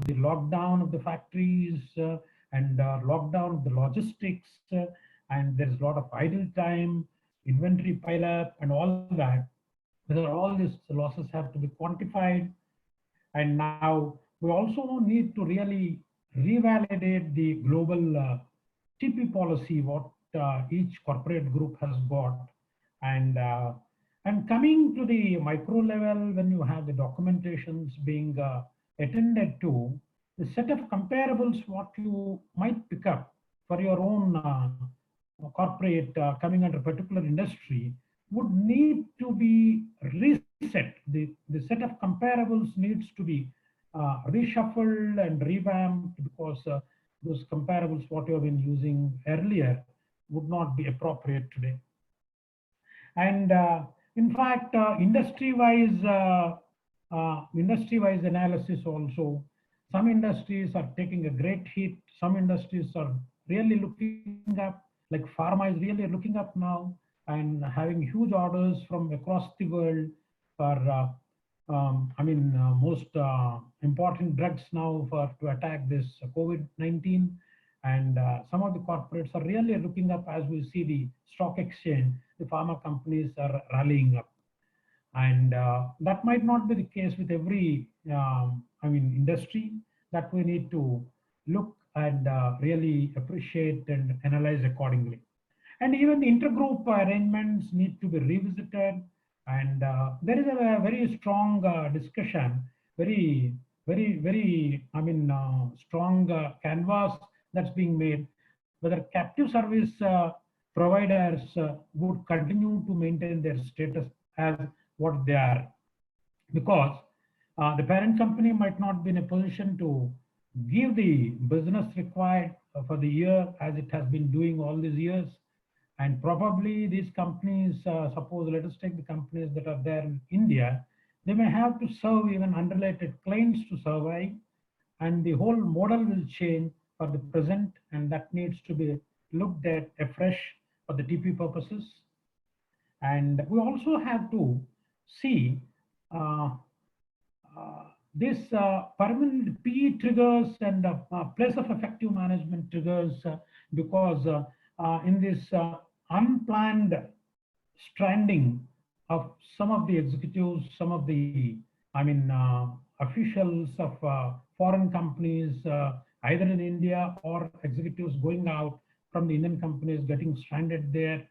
the lockdown of the factories and lockdown of the logistics, and there's a lot of idle time, inventory pile up, and all that. Whether all these losses have to be quantified, and now we also need to really revalidate the global TP policy, what each corporate group has got. And and coming to the micro level, when you have the documentations being attended to, the set of comparables what you might pick up for your own corporate coming under a particular industry would need to be reset. The set of comparables needs to be reshuffled and revamped because those comparables what you have been using earlier would not be appropriate today. And in fact, industry-wise analysis also, some industries are taking a great hit. Some industries are really looking up, like pharma is really looking up now and having huge orders from across the world for, most important drugs now for to attack this COVID-19. And some of the corporates are really looking up as we see the stock exchange, the pharma companies are rallying up. And that might not be the case with every, industry, that we need to look and really appreciate and analyze accordingly. And even the intergroup arrangements need to be revisited. And there is a very strong discussion, strong canvas that's being made, whether captive service providers would continue to maintain their status as what they are, because the parent company might not be in a position to give the business required for the year as it has been doing all these years. And probably these companies, suppose let us take the companies that are there in India, they may have to serve even unrelated clients to survive, and the whole model will change for the present, and that needs to be looked at afresh for the TP purposes. And we also have to see uh, this permanent PE triggers and place of effective management triggers, because in this unplanned stranding of some of the executives, some of the, officials of foreign companies, either in India or executives going out from the Indian companies getting stranded there.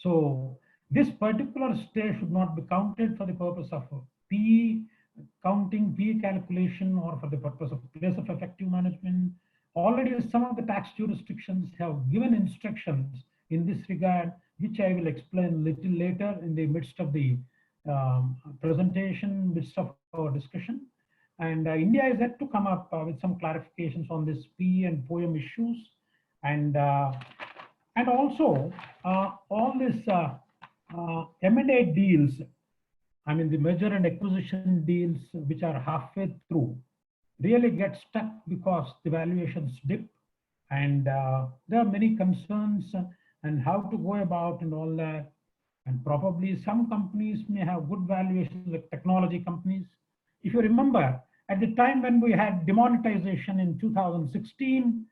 So this particular stay should not be counted for the purpose of PE counting, PE calculation, or for the purpose of place of effective management. Already some of the tax jurisdictions have given instructions in this regard, which I will explain little later in the midst of the presentation, midst of our discussion. And India is yet to come up with some clarifications on this PE and POEM issues. And also all this M&A deals, the merger and acquisition deals which are halfway through, really get stuck because the valuations dip, and there are many concerns and how to go about and all that. And probably some companies may have good valuations, like technology companies. If you remember, at the time when we had demonetization in 2016,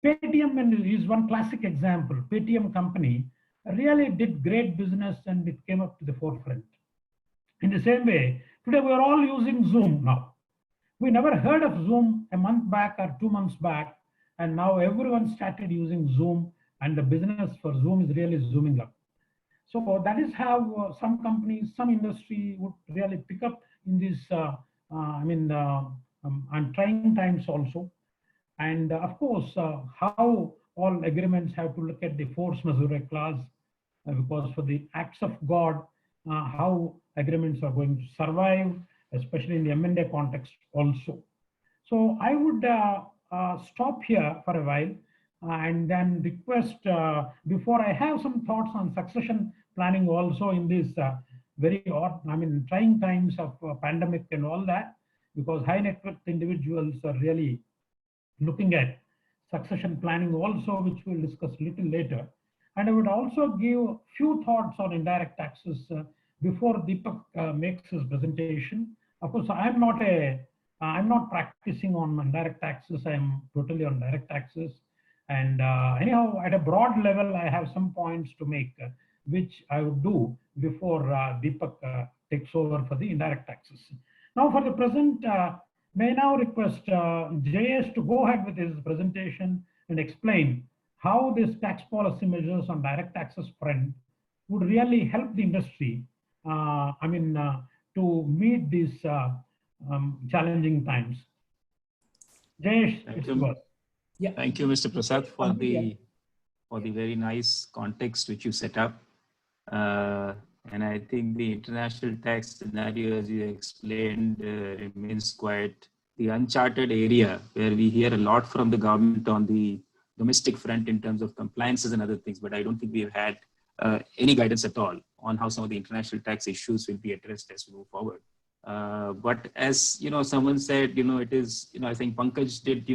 Paytm is one classic example. Paytm company really did great business and it came up to the forefront. In the same way, today we are all using Zoom now. We never heard of Zoom a month back or 2 months back, and now everyone started using Zoom, and the business for Zoom is really zooming up. So that is how some companies, some industry would really pick up in this, and trying times also. And of course, how all agreements have to look at the force majeure clause, because for the acts of God, how agreements are going to survive, especially in the M&A context also. So I would stop here for a while and then request, before I have some thoughts on succession planning also in this trying times of pandemic and all that, because high net worth individuals are really looking at succession planning also, which we'll discuss a little later. And I would also give a few thoughts on indirect taxes before Deepak makes his presentation. Of course, I'm not a I'm not practicing on indirect taxes. I'm totally on direct taxes. And anyhow, at a broad level, I have some points to make, which I would do before Deepak takes over for the indirect taxes. Now, for the present, may I now request JS to go ahead with his presentation and explain how this tax policy measures on direct taxes front would really help the industry. To meet these challenging times. Jayesh, Thank it's you. yours. Yeah. Thank you, Mr. Prasad, for the very nice context which you set up. And I think the international tax scenario, as you explained, remains quite the uncharted area where we hear a lot from the government on the domestic front in terms of compliances and other things, but I don't think we've had any guidance at all on how some of the international tax issues will be addressed as we move forward. But as someone said, it is, I think Pankaj did,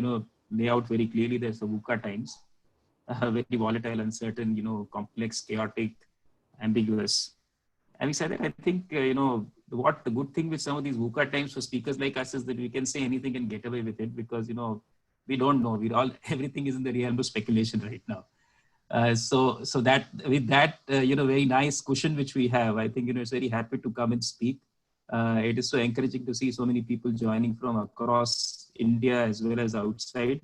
lay out very clearly there's the VUCA times, very volatile, uncertain, complex, chaotic, ambiguous. Having said that, I think, what the good thing with some of these VUCA times for speakers like us is that we can say anything and get away with it because, we don't know. Everything is in the realm of speculation right now. So that with that, very nice cushion which we have, I think, it's very happy to come and speak. It is so encouraging to see so many people joining from across India as well as outside.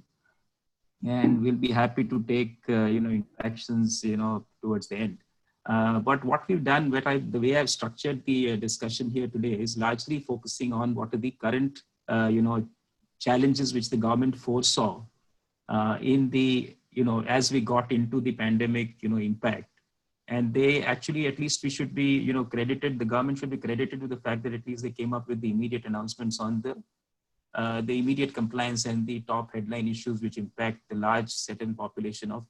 And we'll be happy to take, interactions, towards the end. But what we've done, the way I've structured the discussion here today is largely focusing on what are the current, challenges which the government foresaw in the, as we got into the pandemic, impact. And they actually, at least we should be, credited, the government should be credited with the fact that at least they came up with the immediate announcements on the immediate compliance and the top headline issues which impact the large certain population of,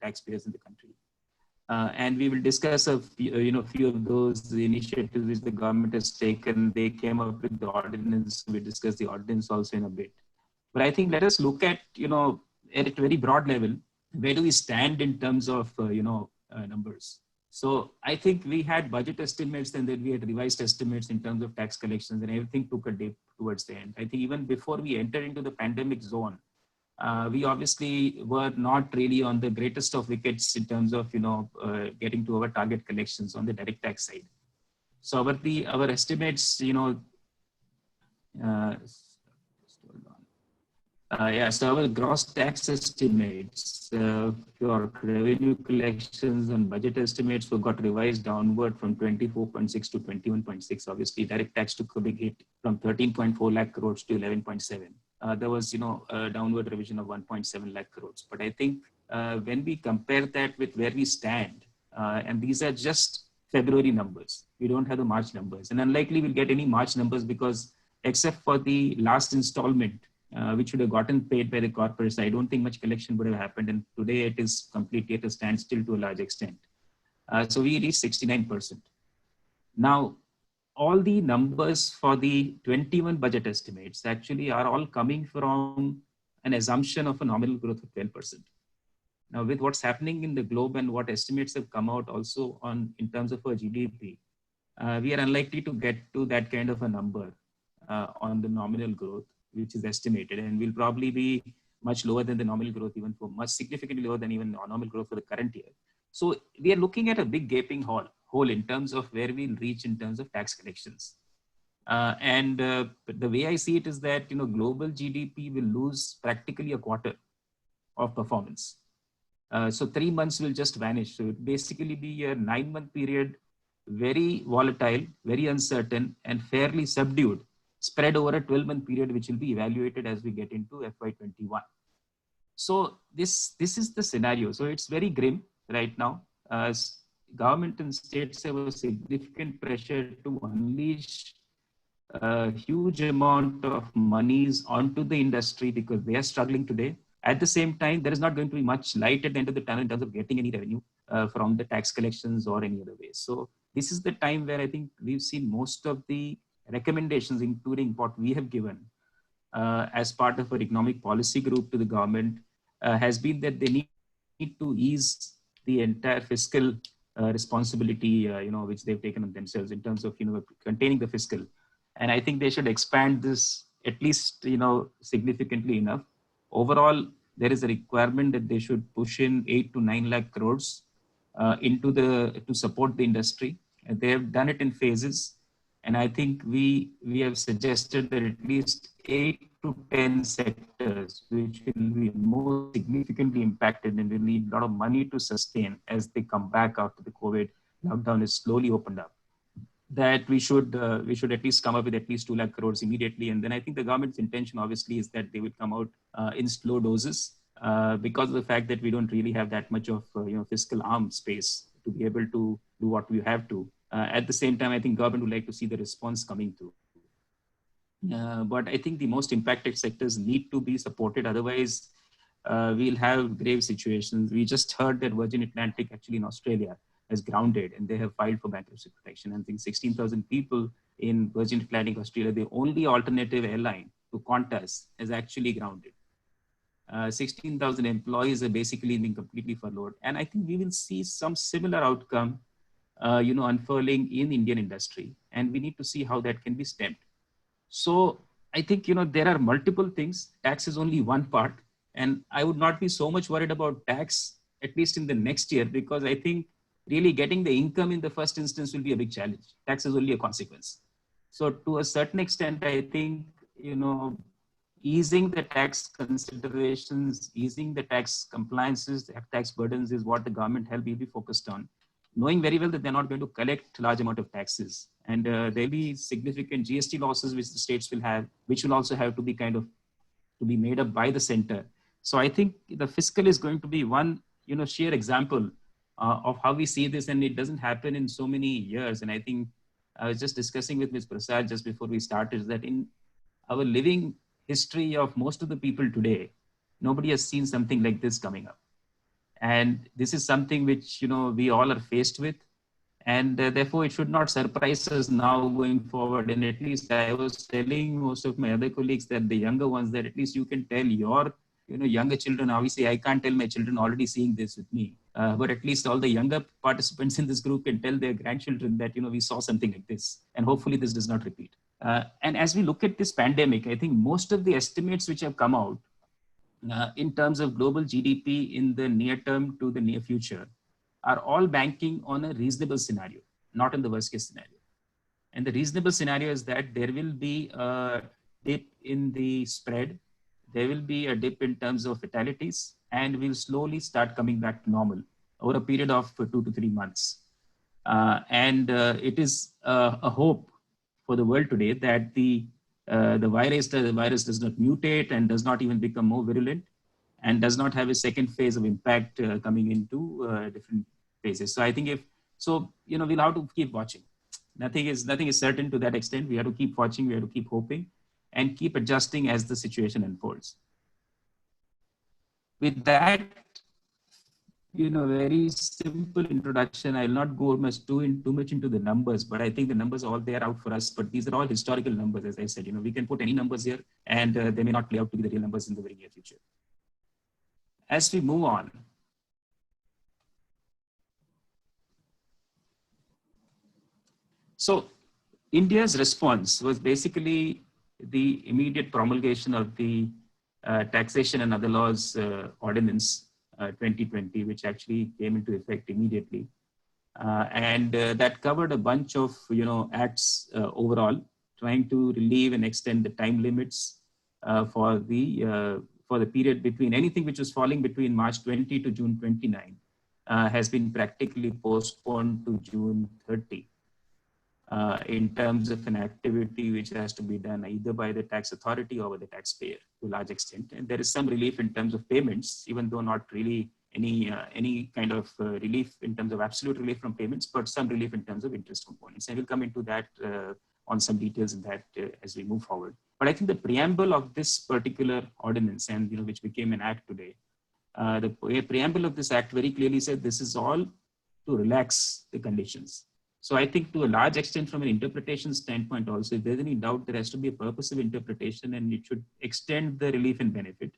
taxpayers in the country. And we will discuss a few of those initiatives which the government has taken. They came up with the ordinance. We discuss the ordinance also in a bit. But I think let us look at, at a very broad level, where do we stand in terms of, numbers? So I think we had budget estimates and then we had revised estimates in terms of tax collections and everything took a dip towards the end. I think even before we entered into the pandemic zone, we obviously were not really on the greatest of wickets in terms of, getting to our target collections on the direct tax side. So our estimates, so our gross tax estimates for revenue collections and budget estimates got revised downward from 24.6 to 21.6. Obviously, direct tax took a big hit from 13.4 lakh crores to 11.7. There was, a downward revision of 1.7 lakh crores. But I think when we compare that with where we stand, and these are just February numbers, we don't have the March numbers, and unlikely we'll get any March numbers because except for the last installment, which would have gotten paid by the corporates, I don't think much collection would have happened. And today it is completely at a standstill to a large extent. So we reached 69%. Now, all the numbers for the 21 budget estimates actually are all coming from an assumption of a nominal growth of 12%. Now, with what's happening in the globe and what estimates have come out also on in terms of our GDP, we are unlikely to get to that kind of a number on the nominal growth, which is estimated, and will probably be much lower than the nominal growth, even for much significantly lower than even nominal growth for the current year. So we are looking at a big gaping hole in terms of where we'll reach in terms of tax collections. And the way I see it is that, global GDP will lose practically a quarter of performance. So 3 months will just vanish. So it basically be a 9-month period, very volatile, very uncertain, and fairly subdued, spread over a 12-month period, which will be evaluated as we get into FY21. So this is the scenario. So it's very grim right now. Government and states have a significant pressure to unleash a huge amount of monies onto the industry because they are struggling today. At the same time, there is not going to be much light at the end of the tunnel in terms of getting any revenue from the tax collections or any other ways. So this is the time where I think we've seen most of the recommendations, including what we have given as part of our economic policy group to the government, has been that they need to ease the entire fiscal responsibility, which they've taken on themselves in terms of, containing the fiscal. And I think they should expand this at least, significantly enough. Overall, there is a requirement that they should push in 8 to 9 lakh crores to support the industry. And they have done it in phases. And I think we have suggested that at least 8 to 10 sectors, which will be more significantly impacted and will need a lot of money to sustain as they come back after the COVID lockdown is slowly opened up, that we should at least come up with at least 2 lakh crores immediately. And then I think the government's intention obviously is that they will come out in slow doses because of the fact that we don't really have that much of fiscal arm space to be able to do what we have to. At the same time, I think government would like to see the response coming through. But I think the most impacted sectors need to be supported. Otherwise, we'll have grave situations. We just heard that Virgin Atlantic actually in Australia has grounded and they have filed for bankruptcy protection. And I think 16,000 people in Virgin Atlantic, Australia, the only alternative airline to Qantas, is actually grounded. 16,000 employees are basically being completely furloughed. And I think we will see some similar outcome unfurling in Indian industry, and we need to see how that can be stemmed. So I think, there are multiple things. Tax is only one part, and I would not be so much worried about tax, at least in the next year, because I think really getting the income in the first instance will be a big challenge. Tax is only a consequence. So to a certain extent, I think, easing the tax considerations, easing the tax compliances, the tax burdens is what the government will be focused on, knowing very well that they're not going to collect large amount of taxes. And there'll be significant GST losses which the states will have, which will also have to be to be made up by the center. So I think the fiscal is going to be one, sheer example of how we see this, and it doesn't happen in so many years. And I think I was just discussing with Ms. Prasad just before we started that in our living history of most of the people today, nobody has seen something like this coming up. And this is something which, we all are faced with. And therefore, it should not surprise us now going forward. And at least I was telling most of my other colleagues that the younger ones, that at least you can tell your younger children. Obviously, I can't tell my children already seeing this with me. But at least all the younger participants in this group can tell their grandchildren that, we saw something like this. And hopefully this does not repeat. And as we look at this pandemic, I think most of the estimates which have come out in terms of global GDP in the near term to the near future are all banking on a reasonable scenario, not in the worst case scenario. And the reasonable scenario is that there will be a dip in the spread, there will be a dip in terms of fatalities, and we'll slowly start coming back to normal over a period of 2 to 3 months. It is a hope for the world today that the virus does not mutate and does not even become more virulent and does not have a second phase of impact coming into different phases. So I think we'll have to keep watching. Nothing is certain to that extent. We have to keep watching, we have to keep hoping and keep adjusting as the situation unfolds. With that, very simple introduction. I'll not go too much into the numbers, but I think the numbers are all there out for us. But these are all historical numbers, as I said. We can put any numbers here, and they may not play out to be the real numbers in the very near future. As we move on, so India's response was basically the immediate promulgation of the Taxation and Other Laws Ordinance 2020, which actually came into effect immediately. That covered a bunch of, acts overall, trying to relieve and extend the time limits for the period between anything which was falling between March 20 to June 29 has been practically postponed to June 30 in terms of an activity which has to be done either by the tax authority or by the taxpayer to a large extent. And there is some relief in terms of payments, even though not really any kind of relief in terms of absolute relief from payments, but some relief in terms of interest components. And we'll come into that on some details in that as we move forward. But I think the preamble of this particular ordinance, and which became an act today, the preamble of this act very clearly said this is all to relax the conditions. So I think to a large extent from an interpretation standpoint also, if there's any doubt, there has to be a purposive interpretation and it should extend the relief and benefit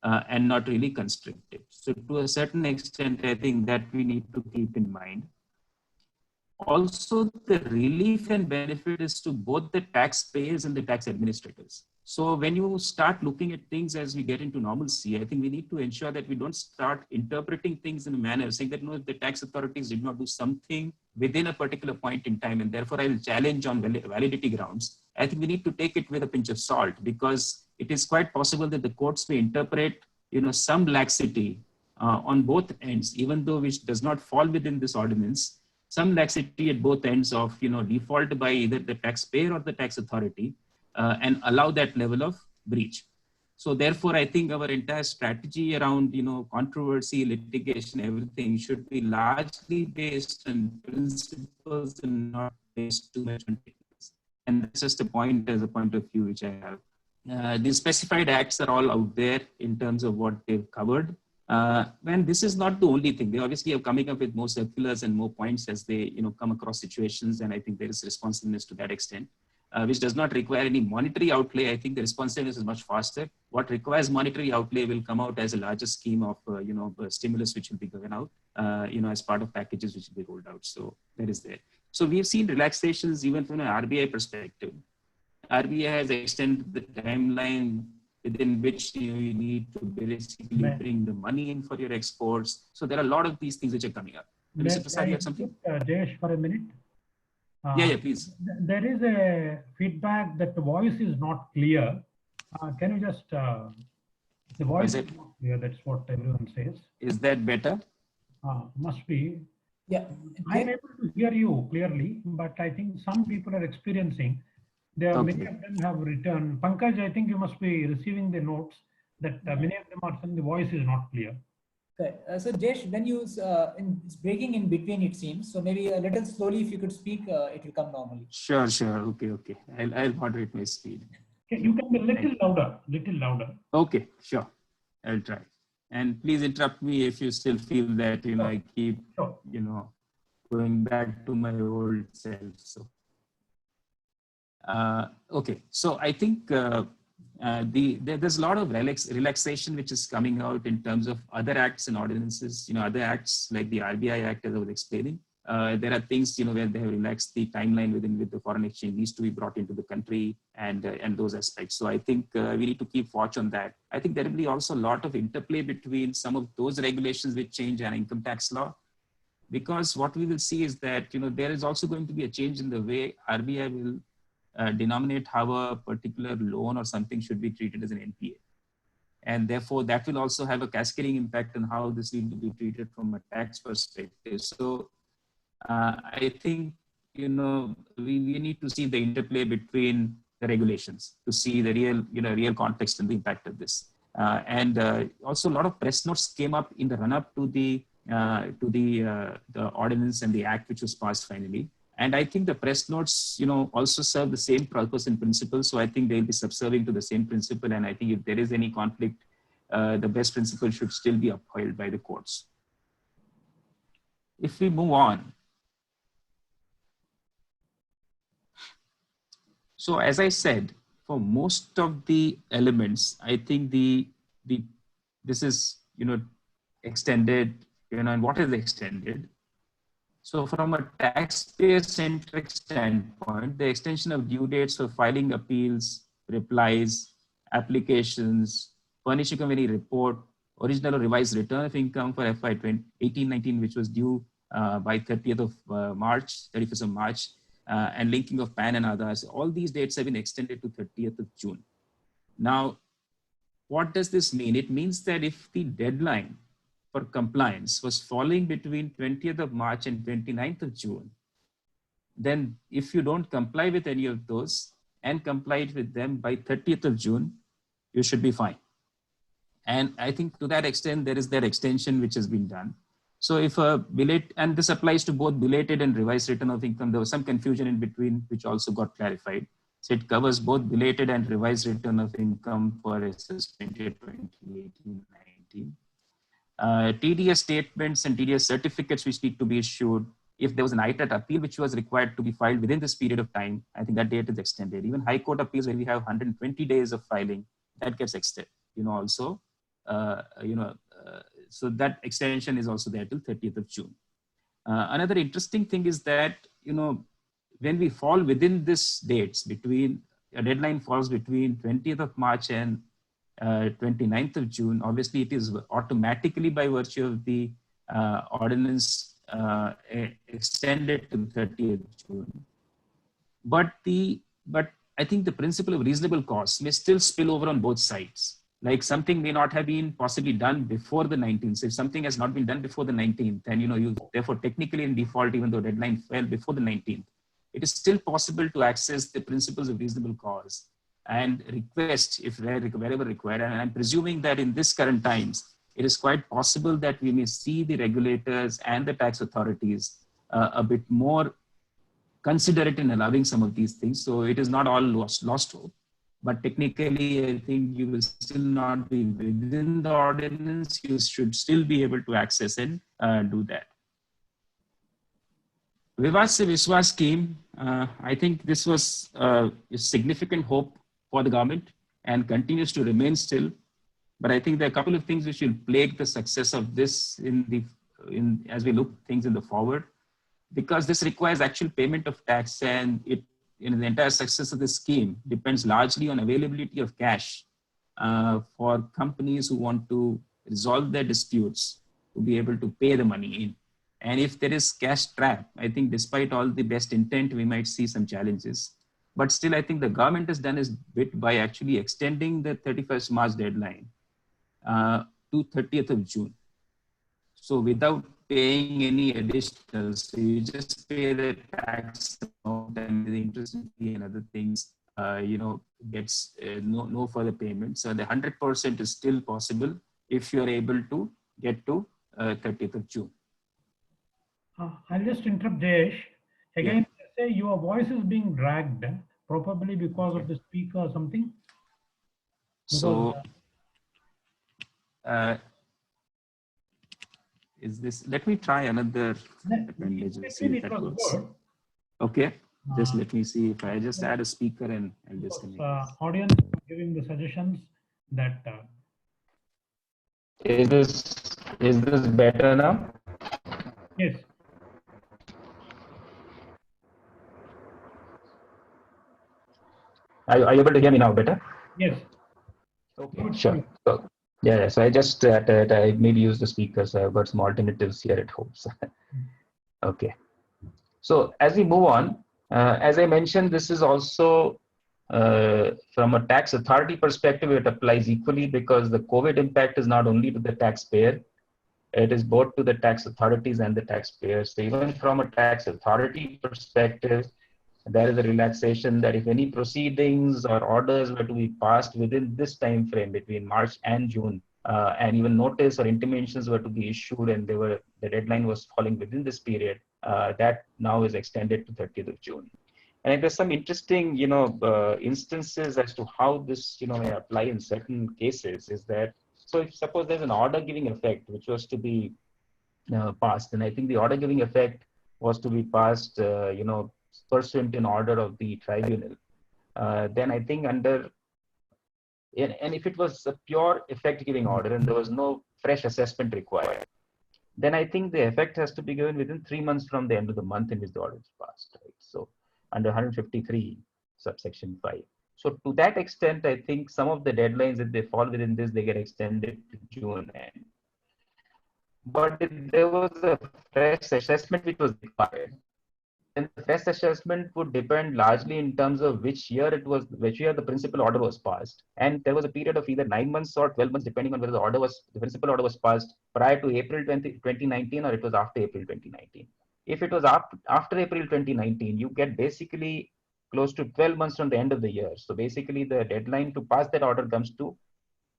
and not really constrict it. So to a certain extent, I think that we need to keep in mind. Also, the relief and benefit is to both the taxpayers and the tax administrators. So when you start looking at things as we get into normalcy, I think we need to ensure that we don't start interpreting things in a manner saying that, no, if the tax authorities did not do something within a particular point in time, and therefore I will challenge on validity grounds. I think we need to take it with a pinch of salt, because it is quite possible that the courts may interpret, some laxity on both ends, even though which does not fall within this ordinance, some laxity at both ends of, default by either the taxpayer or the tax authority, and allow that level of breach. So therefore, I think our entire strategy around, controversy, litigation, everything should be largely based on principles and not based too much on techniques. And that's just a point of view which I have. The specified acts are all out there in terms of what they've covered. And this is not the only thing. They obviously are coming up with more circulars and more points as they, come across situations. And I think there is responsiveness to that extent. Which does not require any monetary outlay. I think the responsiveness is much faster. What requires monetary outlay will come out as a larger scheme of, stimulus which will be given out, as part of packages which will be rolled out. So that is there. So we've seen relaxations even from an RBI perspective. RBI has extended the timeline within which you need to basically bring the money in for your exports. So there are a lot of these things which are coming up. Mr. Prasad, you have something? Jayesh, for a minute. Yeah, please. There is a feedback that the voice is not clear. Can you just, the voice is not clear, that's what everyone says. Is that better? Must be. Yeah. I'm able to hear you clearly, but I think some people are experiencing, many of them have written. Pankaj, I think you must be receiving the notes that many of them are saying the voice is not clear. Okay. So Jayesh, when you it's breaking in between, it seems. So maybe a little slowly, if you could speak, it will come normally. Sure. Okay. I'll moderate my speed. Okay, you can be a little louder. Okay, sure. I'll try. And please interrupt me if you still feel that, I keep, going back to my old self. So, okay. So I think there's a lot of relaxation which is coming out in terms of other acts and ordinances, other acts like the RBI Act, as I was explaining. There are things, where they have relaxed the timeline within which the foreign exchange needs to be brought into the country and those aspects. So I think we need to keep watch on that. I think there will be also a lot of interplay between some of those regulations which change an income tax law, because what we will see is that, there is also going to be a change in the way RBI will denominate how a particular loan or something should be treated as an NPA. And therefore, that will also have a cascading impact on how this needs to be treated from a tax perspective. So I think, we need to see the interplay between the regulations to see the real context and the impact of this. And also a lot of press notes came up in the run-up to the ordinance and the act which was passed finally. And I think the press notes, also serve the same purpose and principle. So I think they'll be subserving to the same principle. And I think if there is any conflict, the best principle should still be upheld by the courts. If we move on. So as I said, for most of the elements, I think this is, extended, and what is extended? So from a taxpayer-centric standpoint, the extension of due dates for filing appeals, replies, applications, furnishing of any report, original or revised return of income for FY 18-19, which was due by 31st of March, and linking of PAN and others, all these dates have been extended to 30th of June. Now, what does this mean? It means that if the deadline for compliance was falling between 20th of March and 29th of June, then if you don't comply with any of those and comply with them by 30th of June, you should be fine. And I think to that extent, there is that extension which has been done. So if and this applies to both belated and revised return of income, there was some confusion in between, which also got clarified. So it covers both belated and revised return of income for SS 2018-19. TDS statements and TDS certificates which need to be issued. If there was an ITAT appeal which was required to be filed within this period of time, I think that date is extended. Even High Court appeals where we have 120 days of filing, that gets extended. So that extension is also there till 30th of June. Another interesting thing is that, when we fall within this dates between a deadline falls between 20th of March and 29th of June, obviously it is automatically by virtue of the ordinance extended to 30th June. But I think the principle of reasonable cost may still spill over on both sides. Like something may not have been possibly done before the 19th. So if something has not been done before the 19th, then you therefore technically in default, even though deadline fell before the 19th, it is still possible to access the principles of reasonable cause and request if wherever required. And I'm presuming that in this current times, it is quite possible that we may see the regulators and the tax authorities a bit more considerate in allowing some of these things. So it is not all lost hope. But technically, I think you will still not be within the ordinance. You should still be able to access and do that. Vivad Se Vishwas scheme, I think this was a significant hope for the government and continues to remain still. But I think there are a couple of things which will plague the success of this as we look things in the forward, because this requires actual payment of tax, and the entire success of this scheme depends largely on availability of cash for companies who want to resolve their disputes to be able to pay the money in. And if there is cash trap, I think despite all the best intent, we might see some challenges. But still, I think the government has done its bit by actually extending the 31st March deadline to 30th of June. So without paying any additional, so you just pay the tax amount and the interest and other things, gets no further payment. So the 100% is still possible if you are able to get to 30th of June. I'll just interrupt Jayesh. Again, say your voice is being dragged, probably because of the speaker or something. So, is this? Let me try another appendage and see if that works. Okay, just let me see if I just add a speaker and I'll disconnect. Audience giving the suggestions that. Is this better now? Yes. Are you able to hear me now better? Yes. Okay, sure. So, yeah, so I just I maybe use the speaker, so I've got some alternatives here at home. So. Okay. So as we move on, as I mentioned, this is also from a tax authority perspective, it applies equally because the COVID impact is not only to the taxpayer, it is both to the tax authorities and the taxpayers. So even from a tax authority perspective, there is a relaxation that if any proceedings or orders were to be passed within this time frame between March and June, and even notice or intimations were to be issued and the deadline was falling within this period, that now is extended to 30th of June. And there's some interesting, instances as to how this, may apply in certain cases. Is that so? If suppose there's an order giving effect which was to be passed, and I think the order giving effect was to be passed, pursuant in order of the tribunal, then I think and if it was a pure effect giving order and there was no fresh assessment required, then I think the effect has to be given within 3 months from the end of the month in which the order is passed, right? So under 153 subsection 5. So to that extent, I think some of the deadlines, if they fall within this, they get extended to June end. But if there was a fresh assessment which was required, then the fresh assessment would depend largely in terms of which year the principal order was passed. And there was a period of either 9 months or 12 months, depending on whether the principal order was passed prior to April 2019 or it was after April 2019. If it was after April 2019, you get basically close to 12 months from the end of the year. So basically the deadline to pass that order comes to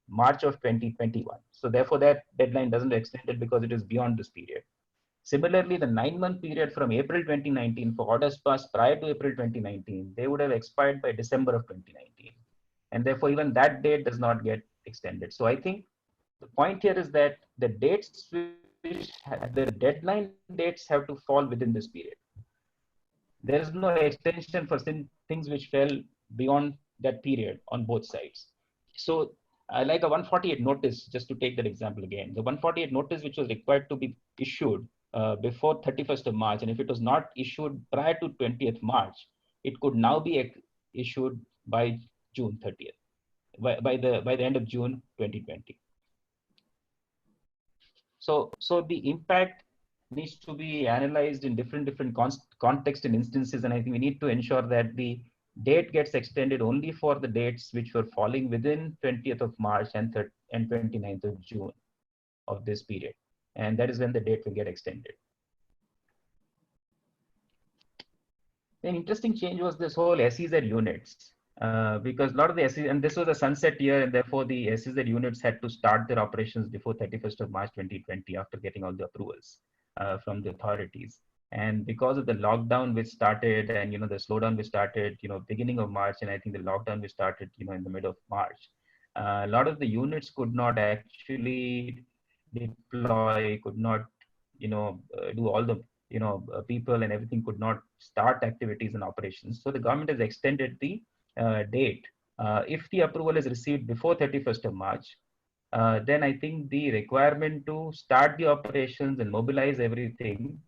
March of 2021. So therefore that deadline doesn't extend it because it is beyond this period. Similarly, the 9-month period from April 2019 for orders passed prior to April 2019, they would have expired by December of 2019. And therefore, even that date does not get extended. So I think the point here is that the dates, the deadline dates have to fall within this period. There is no extension for things which fell beyond that period on both sides. So like a 148 notice, just to take that example again, the 148 notice which was required to be issued before 31st of March, and if it was not issued prior to 20th March, it could now be issued by June 30th, by the end of June 2020. So the impact needs to be analyzed in different context and instances, and I think we need to ensure that the date gets extended only for the dates which were falling within 20th of March and 29th of June of this period, and that is when the date will get extended. An interesting change was this whole SEZ units, because a lot of the SEZ, and this was a sunset year, and therefore the SEZ units had to start their operations before 31st of March 2020 after getting all the approvals from the authorities. And because of the lockdown which started, and the slowdown which started, beginning of March, and I think the lockdown which started, in the middle of March, a lot of the units could not actually deploy, could not, do all the people and everything could not start activities and operations. So the government has extended the date. If the approval is received before 31st of March, then I think the requirement to start the operations and mobilize everything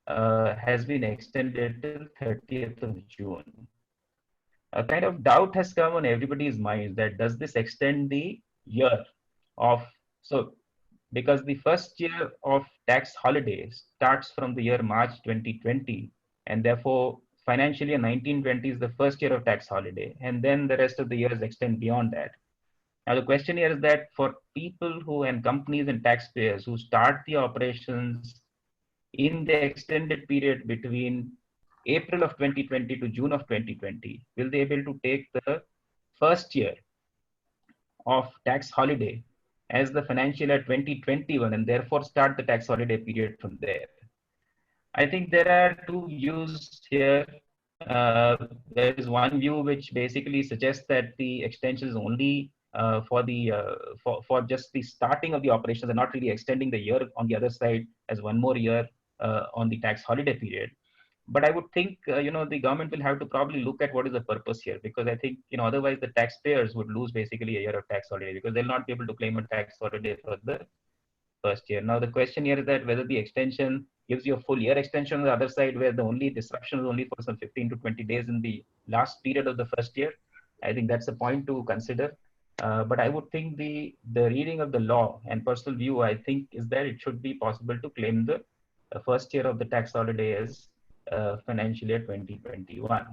has been extended till 30th of June. A kind of doubt has come on everybody's mind that does this extend the year of, so because the first year of tax holiday starts from the year March 2020, and therefore financial year 1920 is the first year of tax holiday, and then the rest of the years extend beyond that. Now the question here is that for people who and companies and taxpayers who start the operations in the extended period between April of 2020 to June of 2020, will they be able to take the first year of tax holiday as the financial year 2021 and therefore start the tax holiday period from there? I think there are two views here. There is one view which basically suggests that the extension is only for just the starting of the operations and not really extending the year on the other side as one more year on the tax holiday period. But I would think, the government will have to probably look at what is the purpose here, because I think, otherwise the taxpayers would lose basically a year of tax holiday because they'll not be able to claim a tax holiday for the first year. Now, the question here is that whether the extension gives you a full year extension on the other side, where the only disruption is only for some 15 to 20 days in the last period of the first year. I think that's a point to consider. But I would think the reading of the law and personal view, I think, is that it should be possible to claim the first year of the tax holiday as financial year 2021.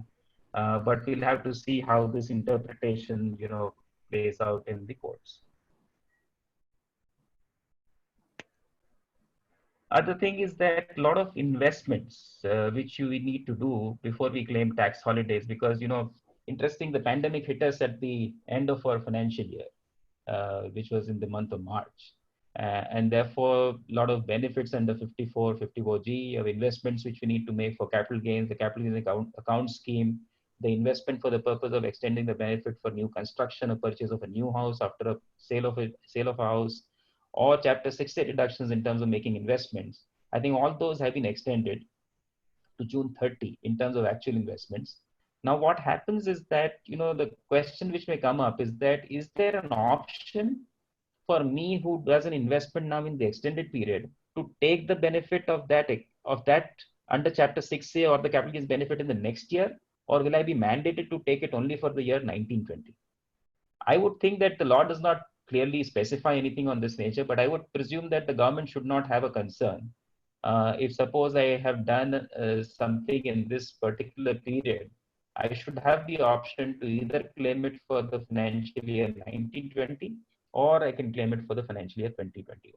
But we'll have to see how this interpretation, plays out in the courts. Other thing is that a lot of investments which we need to do before we claim tax holidays, because interesting, the pandemic hit us at the end of our financial year, which was in the month of March. And therefore, a lot of benefits under 54G of investments which we need to make for capital gains, the capital gains account scheme, the investment for the purpose of extending the benefit for new construction or purchase of a new house after a sale of a house, or Chapter 60 deductions in terms of making investments. I think all those have been extended to June 30 in terms of actual investments. Now, what happens is that, the question which may come up is that, is there an option for me who does an investment now in the extended period to take the benefit of that under Chapter 6A or the capital gains benefit in the next year, or will I be mandated to take it only for the year 1920? I would think that the law does not clearly specify anything on this nature, but I would presume that the government should not have a concern. If suppose I have done something in this particular period, I should have the option to either claim it for the financial year 1920, or I can claim it for the financial year 2021.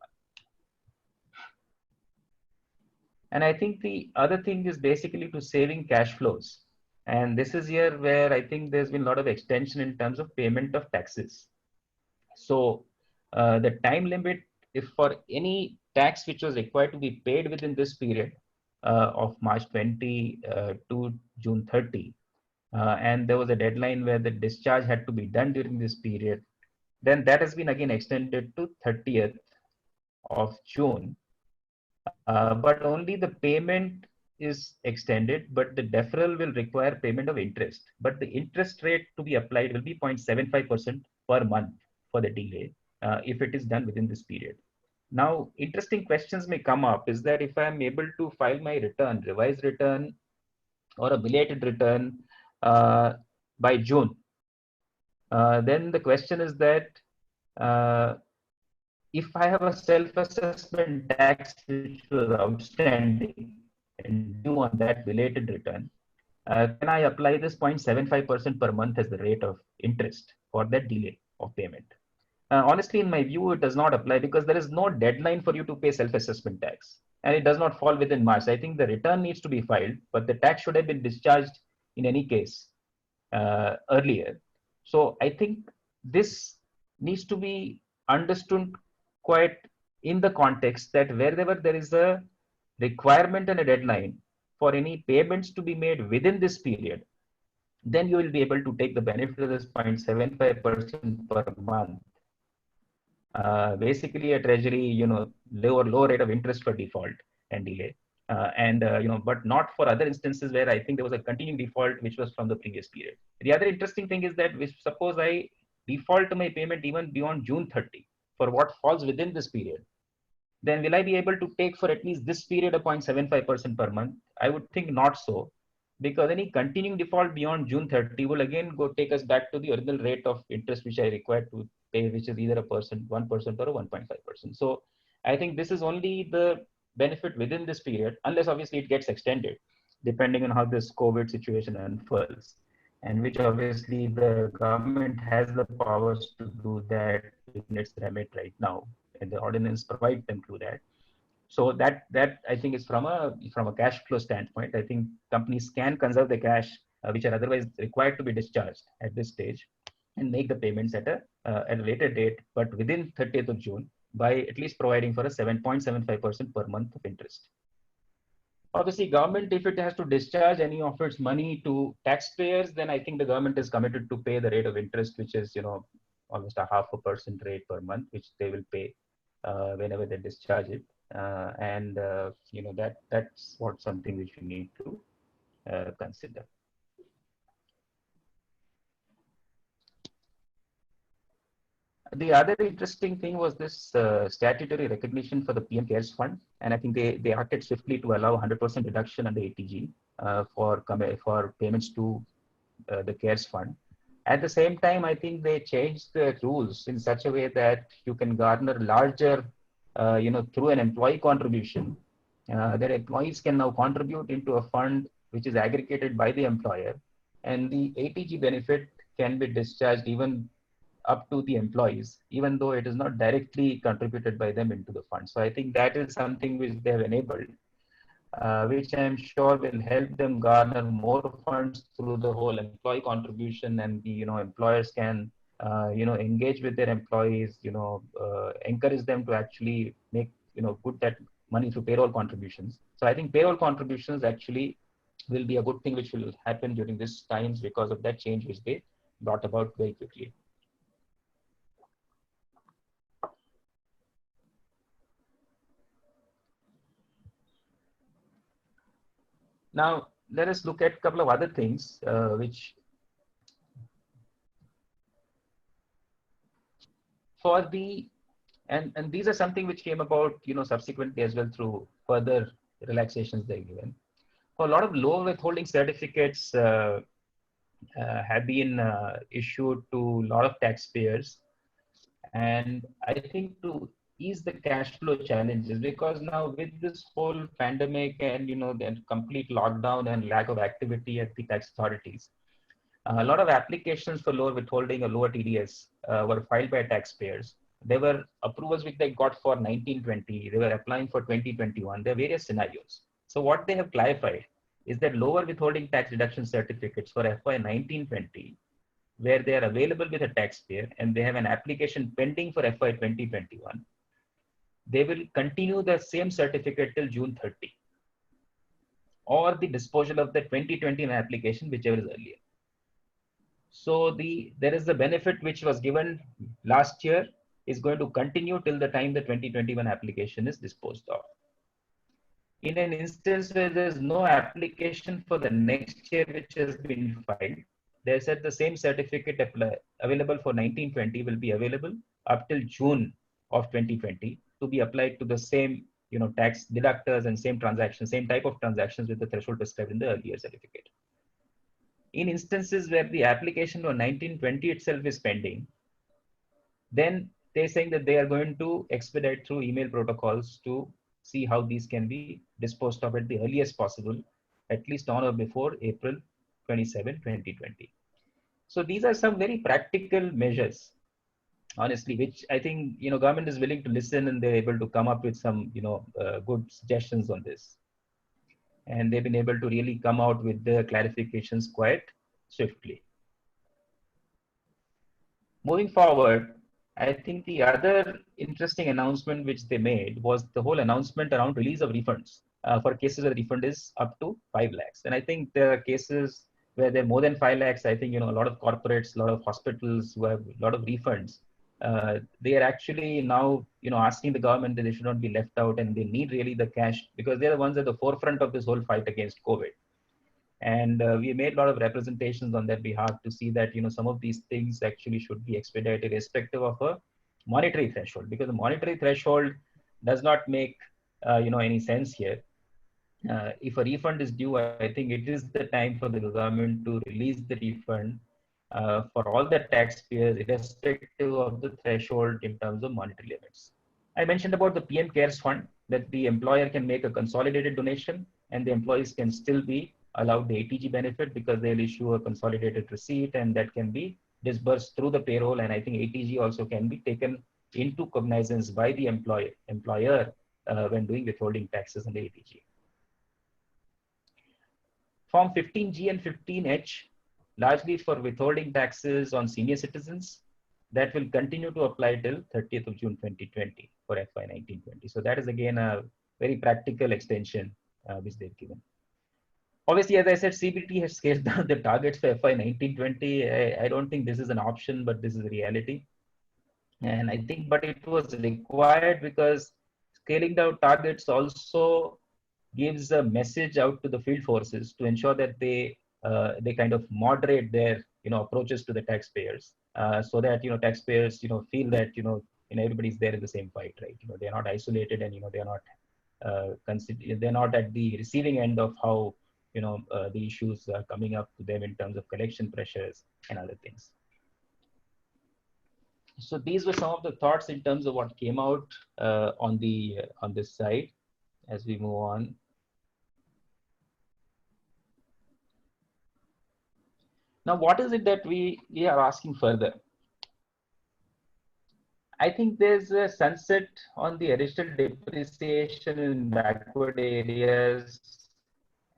And I think the other thing is basically to saving cash flows. And this is here where I think there's been a lot of extension in terms of payment of taxes. So the time limit, if for any tax which was required to be paid within this period of March 20 to June 30, and there was a deadline where the discharge had to be done during this period, then that has been again extended to 30th of June. But only the payment is extended, but the deferral will require payment of interest. But the interest rate to be applied will be 0.75% per month for the delay if it is done within this period. Now, interesting questions may come up is that if I am able to file my return, revised return or a belated return by June, Then the question is that if I have a self-assessment tax which was outstanding and due on that related return, can I apply this 0.75% per month as the rate of interest for that delay of payment? Honestly, in my view, it does not apply because there is no deadline for you to pay self-assessment tax, and it does not fall within March. I think the return needs to be filed, but the tax should have been discharged in any case earlier. So I think this needs to be understood quite in the context that wherever there is a requirement and a deadline for any payments to be made within this period, then you will be able to take the benefit of this 0.75% per month. Basically a treasury, low rate of interest for default and delay. But not for other instances where I think there was a continuing default which was from the previous period. The other interesting thing is that suppose I default to my payment even beyond June 30 for what falls within this period, then will I be able to take for at least this period a 0.75% per month? I would think not so, because any continuing default beyond June 30 will again go take us back to the original rate of interest which I require to pay, which is either 1% or a 1.5%. So I think this is only the benefit within this period, unless obviously it gets extended, depending on how this COVID situation unfolds, and which obviously the government has the powers to do that in its remit right now, and the ordinance provides them to that. So that I think is from a cash flow standpoint. I think companies can conserve the cash which are otherwise required to be discharged at this stage and make the payments at a later date, but within 30th of June, by at least providing for a 7.75% per month of interest. Obviously, government, if it has to discharge any of its money to taxpayers, then I think the government is committed to pay the rate of interest, which is almost a 0.5% rate per month, which they will pay whenever they discharge it. That's something which we need to consider. The other interesting thing was this statutory recognition for the PM CARES Fund, and I think they acted swiftly to allow 100% reduction on the ATG for payments to the CARES Fund. At the same time, I think they changed the rules in such a way that you can garner larger, through an employee contribution. Their employees can now contribute into a fund which is aggregated by the employer, and the ATG benefit can be discharged even up to the employees, even though it is not directly contributed by them into the fund. So I think that is something which they have enabled, which I'm sure will help them garner more funds through the whole employee contribution, and the employers can engage with their employees, encourage them to actually make put that money through payroll contributions. So I think payroll contributions actually will be a good thing which will happen during this times because of that change which they brought about very quickly. Now, let us look at a couple of other things which for the, and these are something which came about, subsequently as well through further relaxations they've given. For a lot of low withholding certificates have been issued to a lot of taxpayers. And I think to ease the cash flow challenges, because now with this whole pandemic and the complete lockdown and lack of activity at the tax authorities, a lot of applications for lower withholding or lower TDS were filed by taxpayers. There were approvals which they got for 1920, they were applying for 2021. There are various scenarios. So what they have clarified is that lower withholding tax deduction certificates for FY 1920, where they are available with a taxpayer and they have an application pending for FY 2021, they will continue the same certificate till June 30, or the disposal of the 2021 application, whichever is earlier. So there is the benefit which was given last year is going to continue till the time the 2021 application is disposed of. In an instance where there is no application for the next year which has been filed, they said the same certificate available for 1920 will be available up till June of 2020 to be applied to the same tax deductors and same transactions, same type of transactions with the threshold prescribed in the earlier certificate. in instances where the application for 1920 itself is pending, then they're saying that they are going to expedite through email protocols to see how these can be disposed of at the earliest possible, at least on or before April 27, 2020. So these are some very practical measures, honestly, which I think, government is willing to listen, and they're able to come up with some, good suggestions on this. And they've been able to really come out with the clarifications quite swiftly. Moving forward, I think the other interesting announcement which they made was the whole announcement around release of refunds for cases where the refund is up to 5 lakhs. And I think there are cases where they're more than 5 lakhs. I think, a lot of corporates, a lot of hospitals who have a lot of refunds, they are actually now, asking the government that they should not be left out, and they need really the cash, because they're the ones at the forefront of this whole fight against COVID. And we made a lot of representations on their behalf to see that, some of these things actually should be expedited irrespective of a monetary threshold, because the monetary threshold does not make, any sense here. If a refund is due, I think it is the time for the government to release the refund for all the taxpayers, irrespective of the threshold in terms of monetary limits. I mentioned about the PM CARES Fund, that the employer can make a consolidated donation and the employees can still be allowed the ATG benefit, because they'll issue a consolidated receipt and that can be disbursed through the payroll. And I think ATG also can be taken into cognizance by the employer when doing withholding taxes on the ATG. Form 15G and 15H, largely for withholding taxes on senior citizens, that will continue to apply till 30th of June 2020 for FY 1920. So that is again a very practical extension which they've given. Obviously, as I said, CBT has scaled down the targets for FY 1920. I don't think this is an option, but this is a reality. And I think, but it was required because scaling down targets also gives a message out to the field forces to ensure that they kind of moderate their approaches to the taxpayers, so that taxpayers feel that everybody's there in the same fight, right? They're not isolated, and they're not at the receiving end of how the issues are coming up to them in terms of collection pressures and other things. So these were some of the thoughts in terms of what came out on this side. As we move on, now what is it that we are asking further? I think there's a sunset on the additional depreciation in backward areas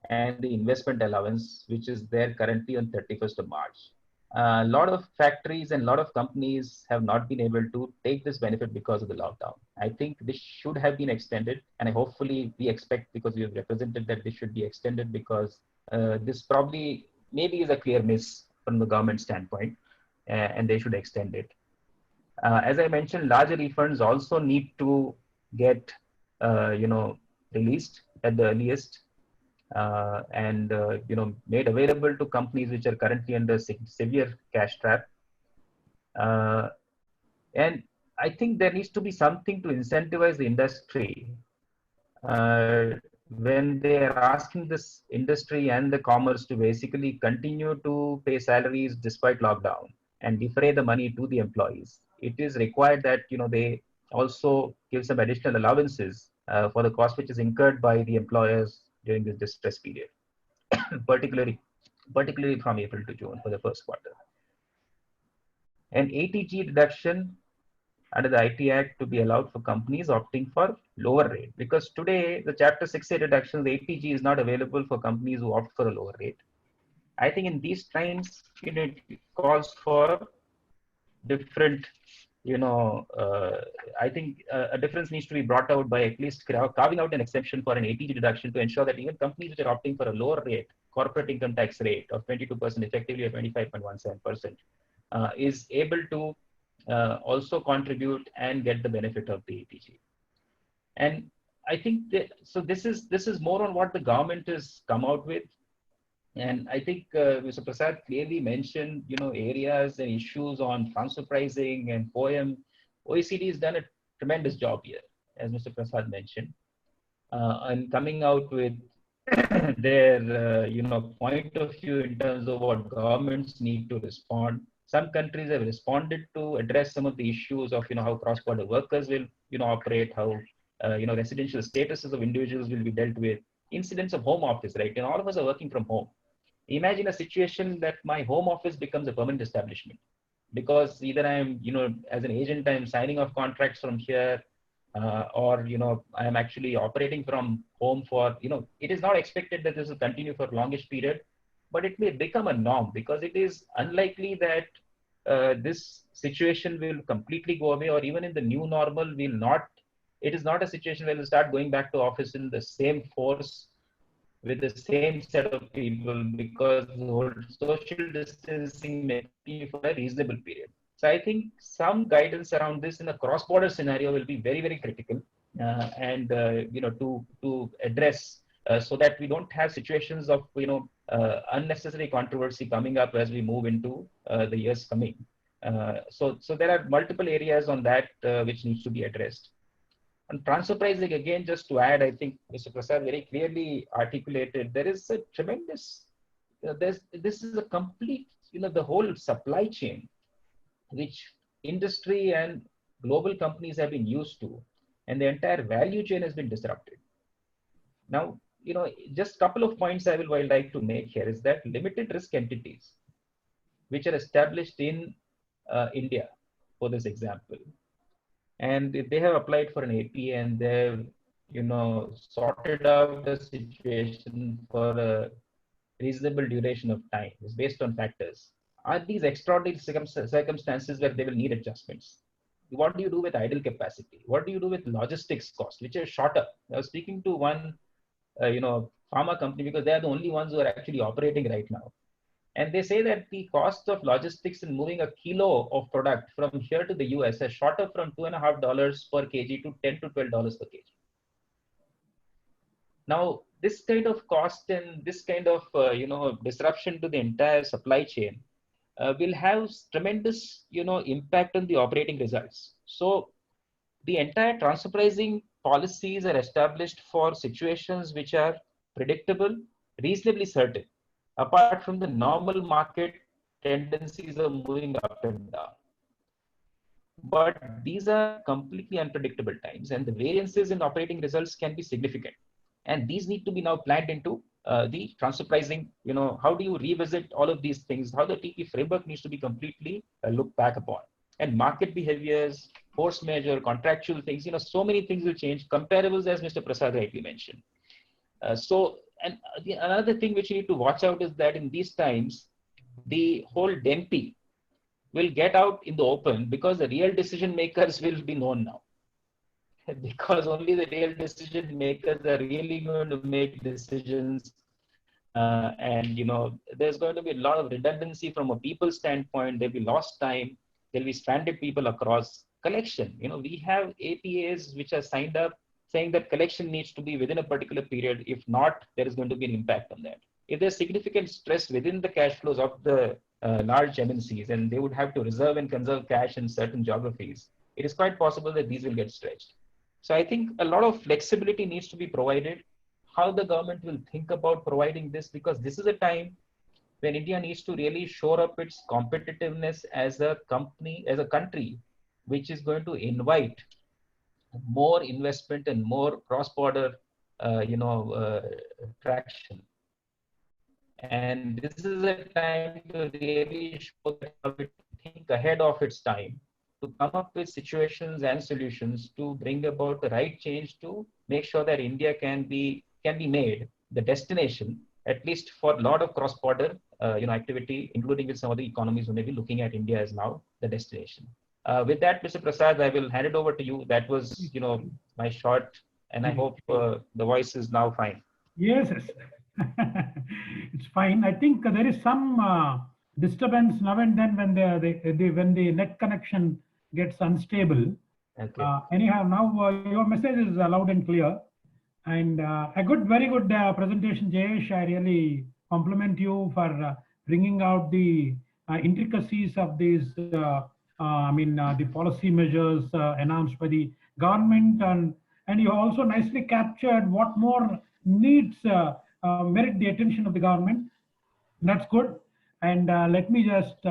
and the investment allowance, which is there currently on 31st of March. A lot of factories and a lot of companies have not been able to take this benefit because of the lockdown. I think this should have been extended, and hopefully we expect, because we have represented, that this should be extended, because this probably maybe is a clear miss from the government standpoint, and they should extend it. As I mentioned, larger refunds also need to get released at the earliest, and made available to companies which are currently under severe cash trap. And I think there needs to be something to incentivize the industry when they are asking this industry and the commerce to basically continue to pay salaries despite lockdown and defray the money to the employees. It is required that they also give some additional allowances for the cost which is incurred by the employers during this distress period, particularly from April to June for the first quarter. An ATG deduction under the IT Act to be allowed for companies opting for lower rate, because today the Chapter 6A deduction, the ATG is not available for companies who opt for a lower rate. I think in these times, it calls for different, I think a difference needs to be brought out by at least carving out an exception for an ATG deduction to ensure that even companies which are opting for a lower rate, corporate income tax rate of 22%, effectively at 25.17%, is able to also contribute and get the benefit of the ATG. And I think that, so this is more on what the government has come out with. And I think Mr. Prasad clearly mentioned, areas and issues on transfer pricing and POEM. OECD has done a tremendous job here, as Mr. Prasad mentioned, and coming out with their point of view in terms of what governments need to respond. Some countries have responded to address some of the issues of how cross-border workers will operate, how residential statuses of individuals will be dealt with, incidents of home office, right? And all of us are working from home. Imagine a situation that my home office becomes a permanent establishment, because either I'm as an agent I'm signing off contracts from here, or I am actually operating from home for it is not expected that this will continue for longest period, but it may become a norm, because it is unlikely that this situation will completely go away, or even in the new normal will not. It is not a situation where we'll start going back to office in the same force with the same set of people, because the whole social distancing may continue for a reasonable period. So I think some guidance around this in a cross-border scenario will be very, very critical, and to address, so that we don't have situations of unnecessary controversy coming up as we move into the years coming. So there are multiple areas on that which needs to be addressed. On transfer pricing, again, just to add, I think Mr. Prasad very clearly articulated, there is a tremendous, this is a complete, the whole supply chain, which industry and global companies have been used to, and the entire value chain has been disrupted. Now, just a couple of points I would like to make here is that limited risk entities, which are established in India, for this example, and if they have applied for an APA and they've sorted out the situation for a reasonable duration of time, is based on factors. Are these extraordinary circumstances where they will need adjustments? What do you do with idle capacity? What do you do with logistics costs, which are shorter? I was speaking to one pharma company, because they are the only ones who are actually operating right now. And they say that the cost of logistics in moving a kilo of product from here to the US has shot up from $2.50 per kg to $10 to $12 per kg. Now, this kind of cost and this kind of disruption to the entire supply chain will have tremendous impact on the operating results. So the entire transfer pricing policies are established for situations which are predictable, reasonably certain, apart from the normal market tendencies of moving up and down. But these are completely unpredictable times, and the variances in operating results can be significant. And these need to be now planned into the transfer pricing. How do you revisit all of these things? How the TP framework needs to be completely looked back upon. And market behaviors, force majeure, contractual things, so many things will change. Comparables, as Mr. Prasad rightly mentioned. And another thing which you need to watch out is that in these times, the whole DEMPI will get out in the open, because the real decision makers will be known now. Because only the real decision makers are really going to make decisions. And there's going to be a lot of redundancy from a people standpoint. There'll be lost time. There'll be stranded people across collection. We have APAs which are signed up saying that collection needs to be within a particular period. If not, there is going to be an impact on that. If there's significant stress within the cash flows of the large MNCs, and they would have to reserve and conserve cash in certain geographies, it is quite possible that these will get stretched. So I think a lot of flexibility needs to be provided. How the government will think about providing this, because this is a time when India needs to really shore up its competitiveness as a country, which is going to invite more investment and more cross-border, traction. And this is a time to really show that how it think ahead of its time, to come up with situations and solutions to bring about the right change, to make sure that India can be made the destination, at least for a lot of cross-border activity, including with some of the economies who may be looking at India as now the destination. With that, Mr. Prasad, I will hand it over to you. That was, my short, and I hope the voice is now fine. Yes, it's fine. I think there is some disturbance now and then when the net connection gets unstable. Okay. Anyhow, now your message is loud and clear, and very good presentation, Jayesh. I really compliment you for bringing out the intricacies of these. The policy measures announced by the government, and you also nicely captured what more needs merit the attention of the government. That's good. And let me just,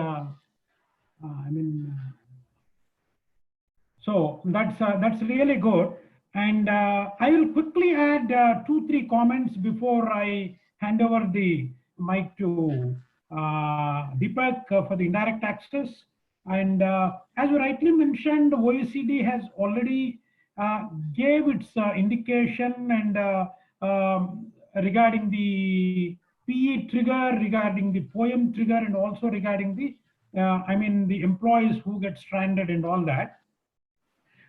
so that's really good. And I will quickly add 2-3 comments before I hand over the mic to Deepak for the indirect taxes. And as you rightly mentioned, OECD has already gave its indication and regarding the PE trigger, regarding the POEM trigger, and also regarding the the employees who get stranded and all that.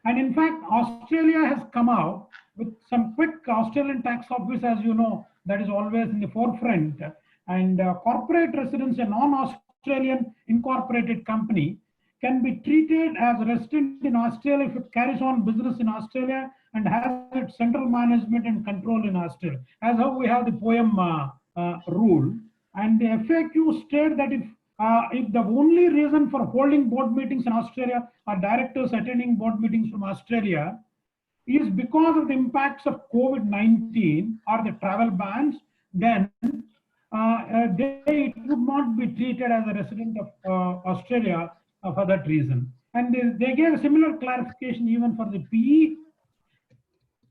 And in fact, Australia has come out with some quick Australian tax office, as you know, that is always in the forefront. And corporate residents, a non-Australian incorporated company, can be treated as a resident in Australia if it carries on business in Australia and has its central management and control in Australia, as how we have the POEM rule. And the FAQ state that if the only reason for holding board meetings in Australia or directors attending board meetings from Australia is because of the impacts of COVID-19 or the travel bans, then it would not be treated as a resident of Australia for that reason. And they gave a similar clarification even for the PE.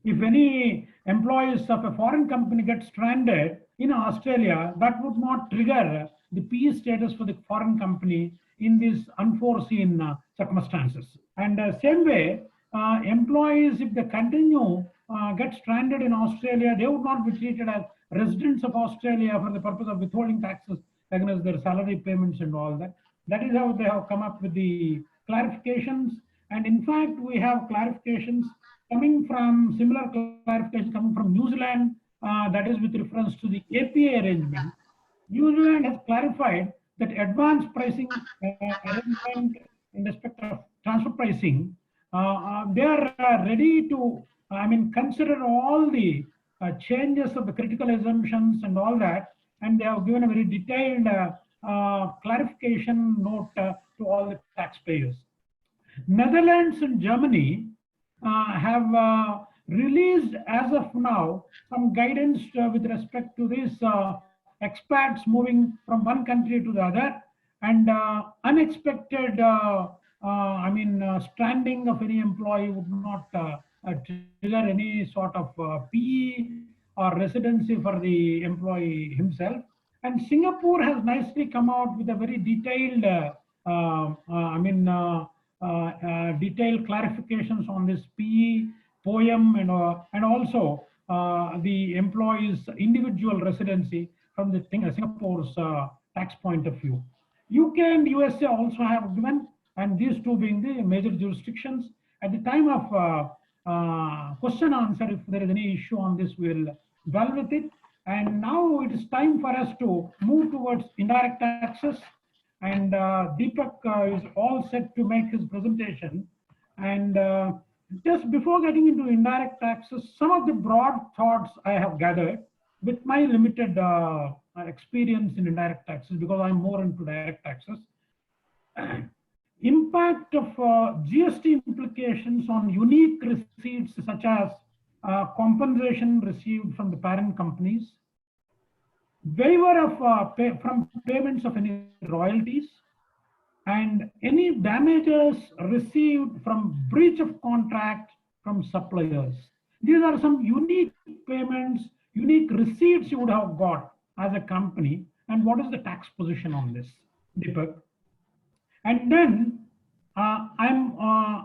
If any employees of a foreign company get stranded in Australia, that would not trigger the PE status for the foreign company in these unforeseen circumstances. And same way, employees, if they continue get stranded in Australia, they would not be treated as residents of Australia for the purpose of withholding taxes against their salary payments and all that. That is how they have come up with the clarifications. And in fact, we have clarifications coming from, similar clarifications coming from New Zealand, that is with reference to the APA arrangement. New Zealand has clarified that advanced pricing arrangement in respect of transfer pricing, they are ready to, consider all the changes of the critical assumptions and all that, and they have given a very detailed clarification note to all the taxpayers. Netherlands and Germany have released as of now some guidance with respect to this expats moving from one country to the other, and unexpected stranding of any employee would not trigger any sort of PE or residency for the employee himself. And Singapore has nicely come out with a very detailed detailed clarifications on this PE, POEM, and also the employee's individual residency from the Singapore's tax point of view. UK and USA also have given, and these two being the major jurisdictions. At the time of question answer, if there is any issue on this, we'll dwell with it. And now it is time for us to move towards indirect taxes. And Deepak is all set to make his presentation. And just before getting into indirect taxes, some of the broad thoughts I have gathered with my limited experience in indirect taxes, because I'm more into direct taxes. Impact of GST implications on unique receipts such as compensation received from the parent companies, waiver of from payments of any royalties, and any damages received from breach of contract from suppliers. These are some unique payments, unique receipts you would have got as a company, and what is the tax position on this, Deepak? And then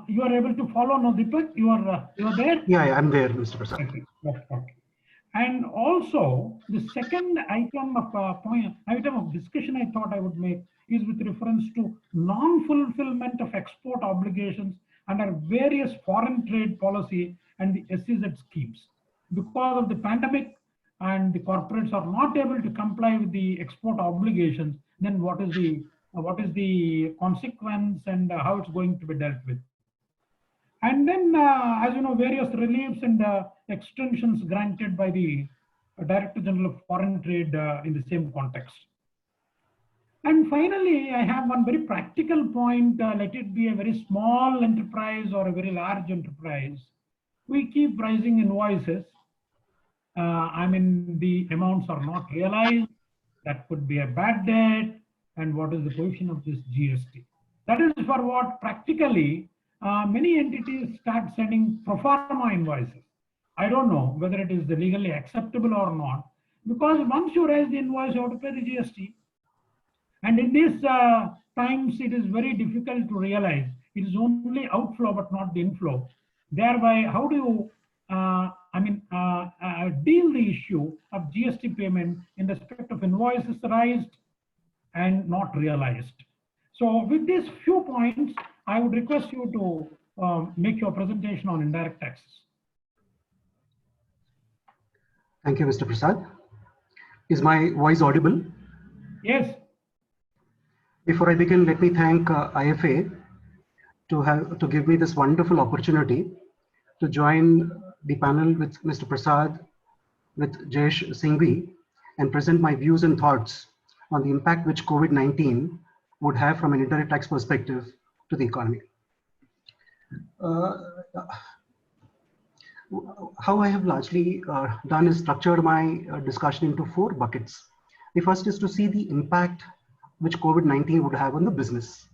you are able to follow now, Deepak? You are there? Yeah, I'm there, Mr. Prasad. Okay. Okay. And also the second item of discussion I thought I would make is with reference to non-fulfillment of export obligations under various foreign trade policy and the SEZ schemes. Because of the pandemic and the corporates are not able to comply with the export obligations, then what is the consequence and how it's going to be dealt with. And then, as you know, various reliefs and extensions granted by the Director General of Foreign Trade in the same context. And finally, I have one very practical point, let it be a very small enterprise or a very large enterprise. We keep raising invoices. I mean, the amounts are not realized. That could be a bad debt. And what is the position of this GST? That is for what practically many entities start sending pro forma invoices. I don't know whether it is legally acceptable or not, because once you raise the invoice, you have to pay the GST. And in these times, it is very difficult to realize it is only outflow but not the inflow. Thereby, how do you, deal the issue of GST payment in respect of invoices raised and not realized? So, with these few points, I would request you to make your presentation on indirect taxes. Thank you, Mr. Prasad. Is my voice audible? Yes. Before I begin, let me thank IFA to give me this wonderful opportunity to join the panel with Mr. Prasad, with Jayesh Singhvi, and present my views and thoughts on the impact which COVID-19 would have from an indirect tax perspective to the economy. How I have largely done is structured my discussion into 4 buckets. The first is to see the impact which COVID-19 would have on the business.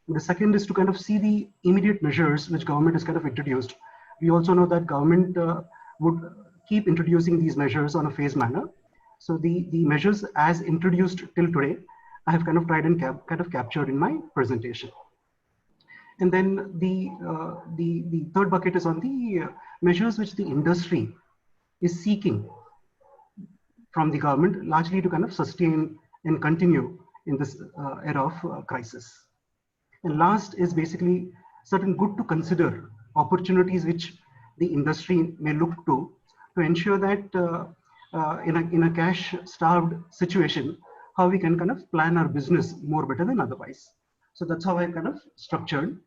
The second is to kind of see the immediate measures which government has kind of introduced. We also know that government would keep introducing these measures on a phased manner. So the measures as introduced till today, I have kind of tried and captured in my presentation. And then the third bucket is on the measures which the industry is seeking from the government, largely to kind of sustain and continue in this era of crisis. And last is basically certain good to consider opportunities which the industry may look to ensure that in a cash starved situation, how we can kind of plan our business more better than otherwise. So that's how I kind of structured.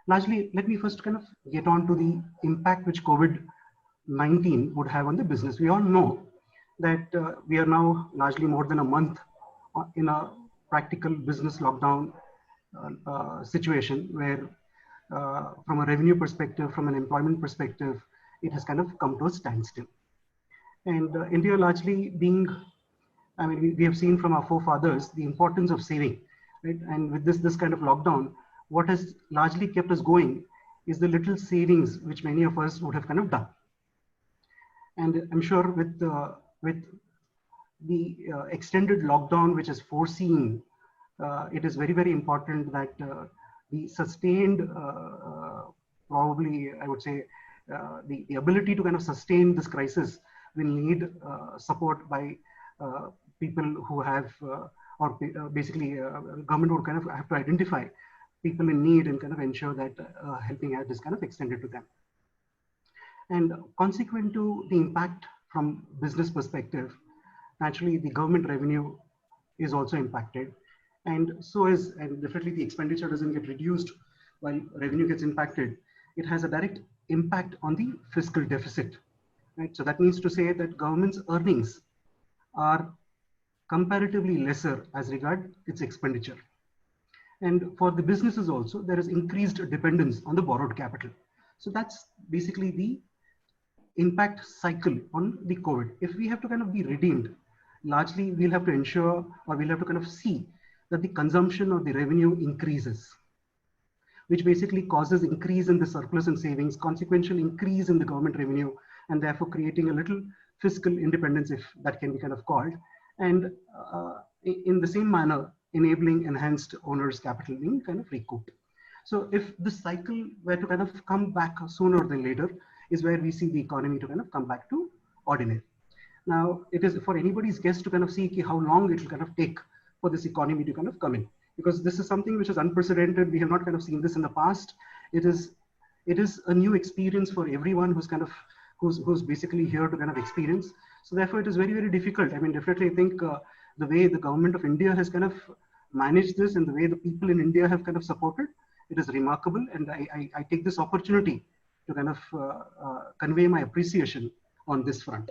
Largely, let me first kind of get on to the impact which COVID-19 would have on the business. We all know that we are now largely more than a month in a practical business lockdown situation where from a revenue perspective, from an employment perspective, it has kind of come to a standstill. And India largely being, I mean, we have seen from our forefathers the importance of saving, right? And with this kind of lockdown, what has largely kept us going is the little savings which many of us would have kind of done. And I'm sure with the extended lockdown which is foreseen, it is very, very important that the sustained, probably I would say, the ability to kind of sustain this crisis will need support by people who have, basically government would kind of have to identify people in need and kind of ensure that helping hand is kind of extended to them. And consequent to the impact from business perspective, naturally the government revenue is also impacted. And so is, and definitely the expenditure doesn't get reduced while revenue gets impacted. It has a direct impact on the fiscal deficit, right? So that means to say that government's earnings are comparatively lesser as regard its expenditure. And for the businesses also, there is increased dependence on the borrowed capital. So that's basically the impact cycle on the COVID. If we have to kind of be redeemed, largely we'll have to ensure, or we'll have to kind of see that the consumption or the revenue increases, which basically causes increase in the surplus and savings, consequential increase in the government revenue, and therefore creating a little fiscal independence, if that can be kind of called. And in the same manner, enabling enhanced owners' capital being kind of recouped. So if this cycle were to kind of come back sooner than later, is where we see the economy to kind of come back to ordinary. Now, it is for anybody's guess to kind of see how long it will kind of take for this economy to kind of come in, because this is something which is unprecedented. We have not kind of seen this in the past. It is a new experience for everyone who's kind of who's basically here to kind of experience. So therefore, it is very, very difficult. I mean, definitely, I think the way the government of India has kind of managed this and the way the people in India have kind of supported, it is remarkable. And I take this opportunity to kind of convey my appreciation on this front.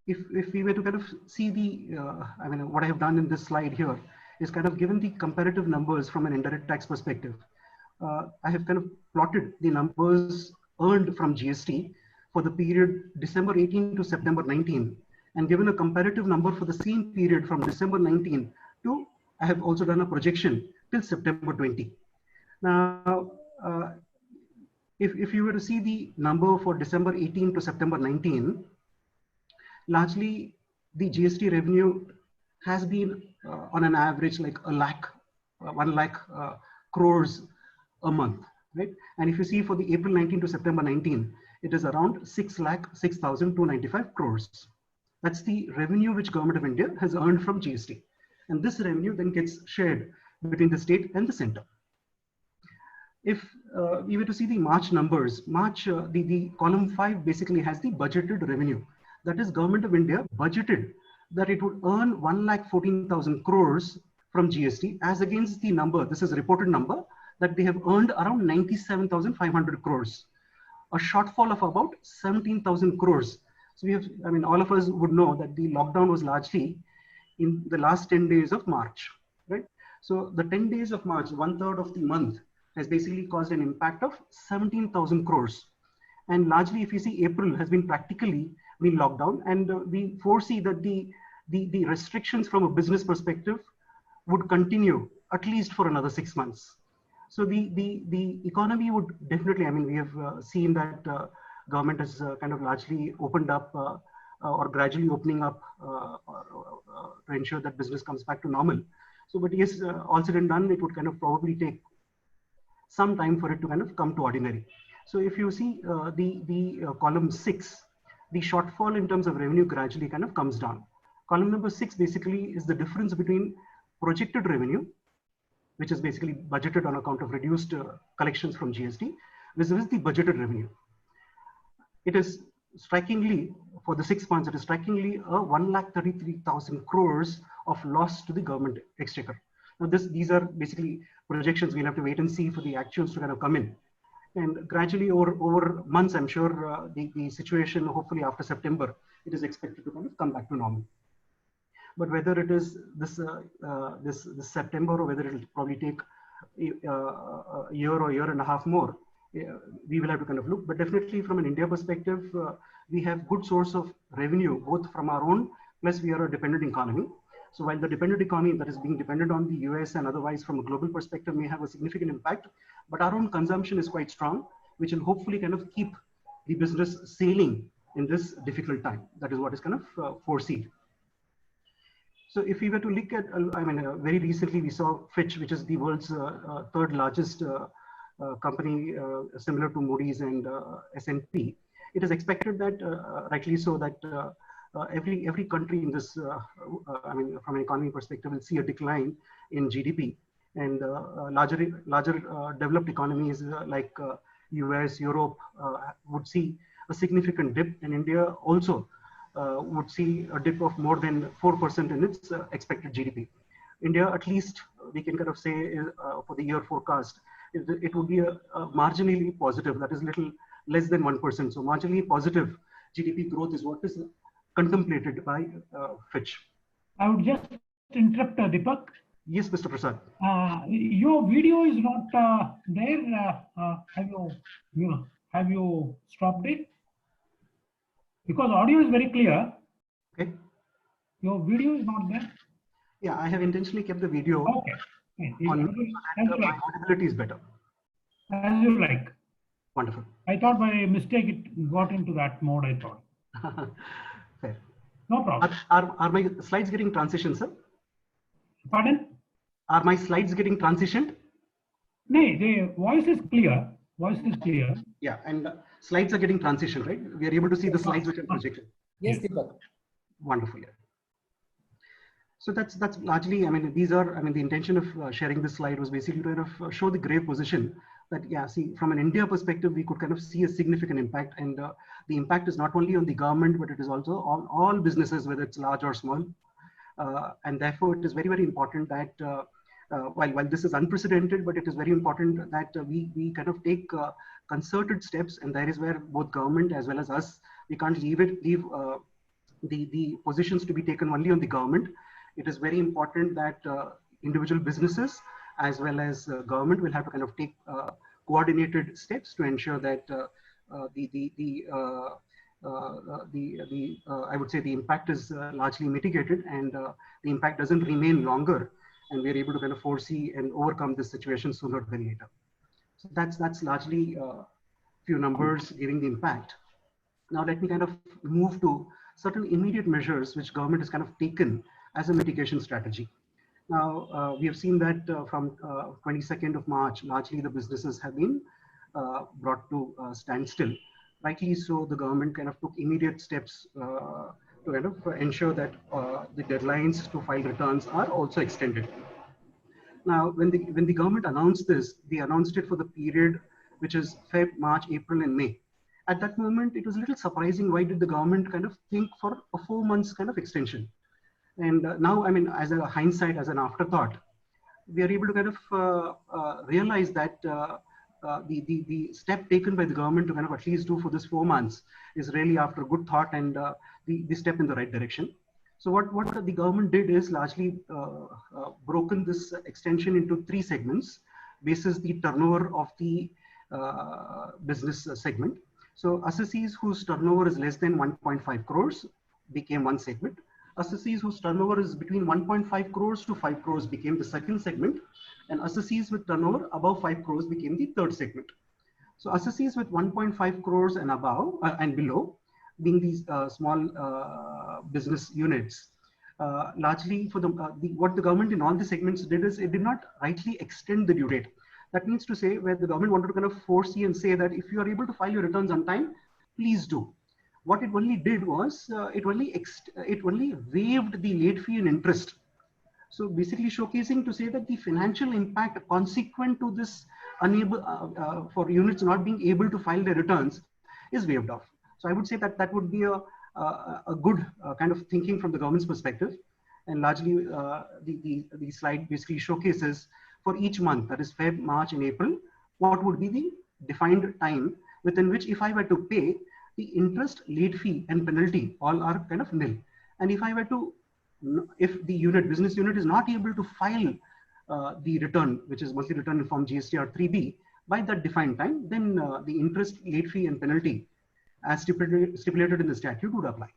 If we were to kind of see the, I mean, what I have done in this slide here is kind of given the comparative numbers from an indirect tax perspective. I have kind of plotted the numbers earned from GST for the period December 18 to September 19, and given a comparative number for the same period from December 19 to, I have also done a projection till September 20. Now, if you were to see the number for December 18 to September 19, largely the GST revenue has been on an average like 1 lakh crores a month, right? And if you see for the April 19 to September 19, it is around 6,0295 crores. That's the revenue which Government of India has earned from GST. And this revenue then gets shared between the state and the center. If we were to see the March numbers, the column 5 basically has the budgeted revenue. That is, Government of India budgeted that it would earn 1,14,000 crores from GST as against the number, this is a reported number, that they have earned around 97,500 crores, a shortfall of about 17,000 crores. So we have, I mean, all of us would know that the lockdown was largely in the last 10 days of March, right? So the 10 days of March, 1/3 of the month, has basically caused an impact of 17,000 crores. And largely, if you see, April has been practically been locked down, and we foresee that the restrictions from a business perspective would continue at least for another 6 months. So the economy would definitely, I mean, we have seen that government has kind of largely opened up or gradually opening up to ensure that business comes back to normal. So, but yes, all said and done, it would kind of probably take some time for it to kind of come to ordinary. So if you see the column 6, the shortfall in terms of revenue gradually kind of comes down. Column number 6 basically is the difference between projected revenue, which is basically budgeted on account of reduced collections from GST, versus the budgeted revenue. It is strikingly, for the 6 months, it is strikingly a 1,33,000 crores of loss to the government exchequer. Now these are basically projections. We'll have to wait and see for the actuals to kind of come in. And gradually over months, I'm sure the situation, hopefully after September, it is expected to kind of come back to normal. But whether it is this September or whether it will probably take a year or year and a half more, we will have to kind of look. But definitely from an India perspective, we have good source of revenue, both from our own, plus we are a dependent economy. So while the dependent economy that is being dependent on the US and otherwise from a global perspective may have a significant impact, but our own consumption is quite strong, which will hopefully kind of keep the business sailing in this difficult time. That is what is kind of foreseen. So if we were to look at, I mean, very recently we saw Fitch, which is the world's third largest company, similar to Moody's and S&P. It is expected that, rightly so, that every country in this, I mean, from an economy perspective, will see a decline in GDP, and larger developed economies like US, Europe would see a significant dip, and India also would see a dip of more than 4% in its expected GDP. India, at least we can kind of say for the year forecast, it would be a marginally positive, that is little less than 1%. So marginally positive GDP growth is what is contemplated by Fitch. I would just interrupt Deepak. Yes, Mr. Prasad. Your video is not there. Have you stopped it? Because audio is very clear. Okay. Your video is not there. Yeah, I have intentionally kept the video on so that my audibility is better. As you like. Wonderful. I thought by mistake it got into that mode, I thought. Fair. No problem. Are my slides getting transitioned, sir? Pardon? Are my slides getting transitioned? No, the voice is clear. Voice is clear. Yeah, and slides are getting transitioned, right? We are able to see the slides which are projected. Yes, Deepak. Wonderful. Yeah. So that's largely, I mean, these are, I mean, the intention of sharing this slide was basically to kind of show the grave position that, yeah, see, from an India perspective, we could kind of see a significant impact, and the impact is not only on the government, but it is also on all businesses, whether it's large or small. And therefore, it is very, very important that while this is unprecedented, but it is very important that we kind of take concerted steps, and that is where both government as well as us, we can't leave the positions to be taken only on the government. It is very important that individual businesses as well as government will have to kind of take coordinated steps to ensure that I would say the impact is largely mitigated, and the impact doesn't remain longer, and we're able to kind of foresee and overcome this situation sooner than later. So that's largely few numbers giving the impact. Now let me kind of move to certain immediate measures which government has kind of taken as a mitigation strategy. Now we have seen that from 22nd of March, largely the businesses have been brought to standstill. Rightly so, the government kind of took immediate steps to kind of ensure that the deadlines to file returns are also extended. Now, when the government announced this, they announced it for the period which is Feb, March, April, and May. At that moment, it was a little surprising. Why did the government kind of think for a 4 months kind of extension? And now, I mean, as a hindsight, as an afterthought, we are able to kind of realize that the step taken by the government to kind of at least do for this 4 months is really after good thought and the step in the right direction. So what the government did is largely broken this extension into 3 segments basis the turnover of the business segment. So assessees whose turnover is less than 1.5 crores became one segment. Assessees whose turnover is between 1.5 crores to 5 crores became the second segment, and assessees with turnover above 5 crores became the third segment. So assessees with 1.5 crores and above and below, being these small business units, largely for what the government in all the segments did is it did not rightly extend the due date. That means to say, where the government wanted to kind of foresee and say that if you are able to file your returns on time, please do. What it only did was it only waived the late fee and interest. So basically showcasing to say that the financial impact consequent to this unable for units not being able to file their returns is waived off. So I would say that that would be a good kind of thinking from the government's perspective. And largely the slide basically showcases for each month, that is Feb, March, and April, what would be the defined time within which if I were to pay, the interest, late fee, and penalty all are kind of nil. And if I were to, if the business unit is not able to file the return, which is monthly return in form GSTR 3B, by that defined time, then the interest, late fee, and penalty as stipulated in the statute would apply.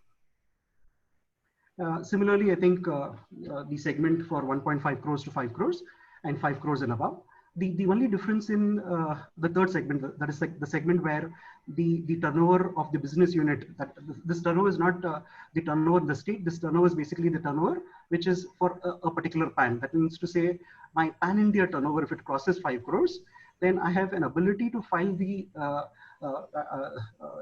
Similarly, I think the segment for 1.5 crores to 5 crores and 5 crores and above, the only difference in the third segment, that is the segment where the turnover of the business unit, that this turnover is not the turnover of the state, this turnover is basically the turnover which is for a particular PAN. That means to say my PAN India turnover, if it crosses 5 crores, then I have an ability to file the,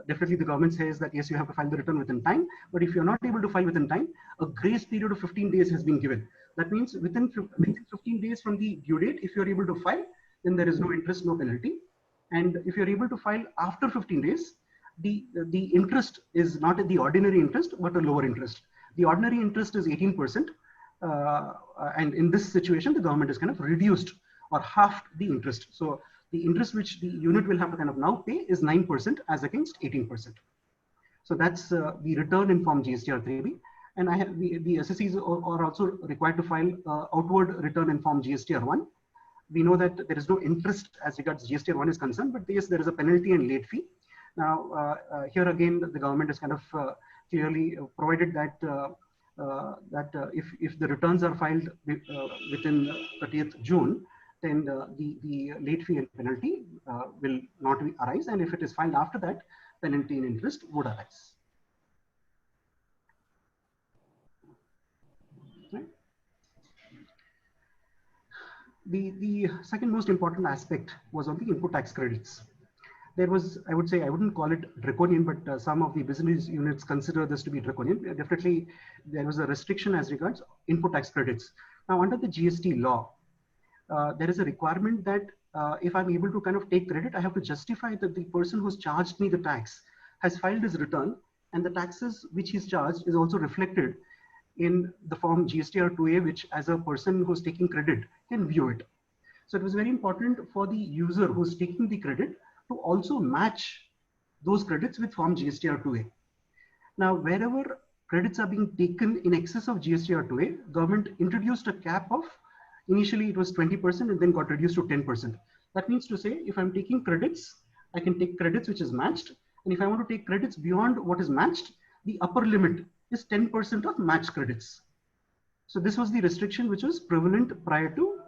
definitely the government says that yes, you have to file the return within time, but if you're not able to file within time, a grace period of 15 days has been given. That means within 15 days from the due date, if you're able to file, then there is no interest, no penalty. And if you're able to file after 15 days, the interest is not the ordinary interest, but a lower interest. The ordinary interest is 18%. And in this situation, the government is kind of reduced or halved the interest. So the interest which the unit will have to kind of now pay is 9% as against 18%. So that's the return in form GSTR 3B. And I have the assessees are also required to file outward return in form GSTR 1. We know that there is no interest as regards GSTR 1 is concerned, but yes, there is a penalty and late fee. Now, here again, the government has kind of clearly provided that if the returns are filed within 30th June, then the late fee and penalty will not arise. And if it is filed after that, penalty and interest would arise. The second most important aspect was on the input tax credits. There was, I would say, I wouldn't call it draconian, but some of the business units consider this to be draconian. Definitely, there was a restriction as regards input tax credits. Now, under the GST law, there is a requirement that if I'm able to kind of take credit, I have to justify that the person who's charged me the tax has filed his return, and the taxes which he's charged is also reflected in the form GSTR 2A, which as a person who's taking credit can view it. So it was very important for the user who's taking the credit to also match those credits with form GSTR 2A. Now, wherever credits are being taken in excess of GSTR 2A, government introduced a cap of, initially it was 20% and then got reduced to 10%. That means to say, if I'm taking credits, I can take credits which is matched. And if I want to take credits beyond what is matched, the upper limit is 10% of matched credits. So this was the restriction which was prevalent prior to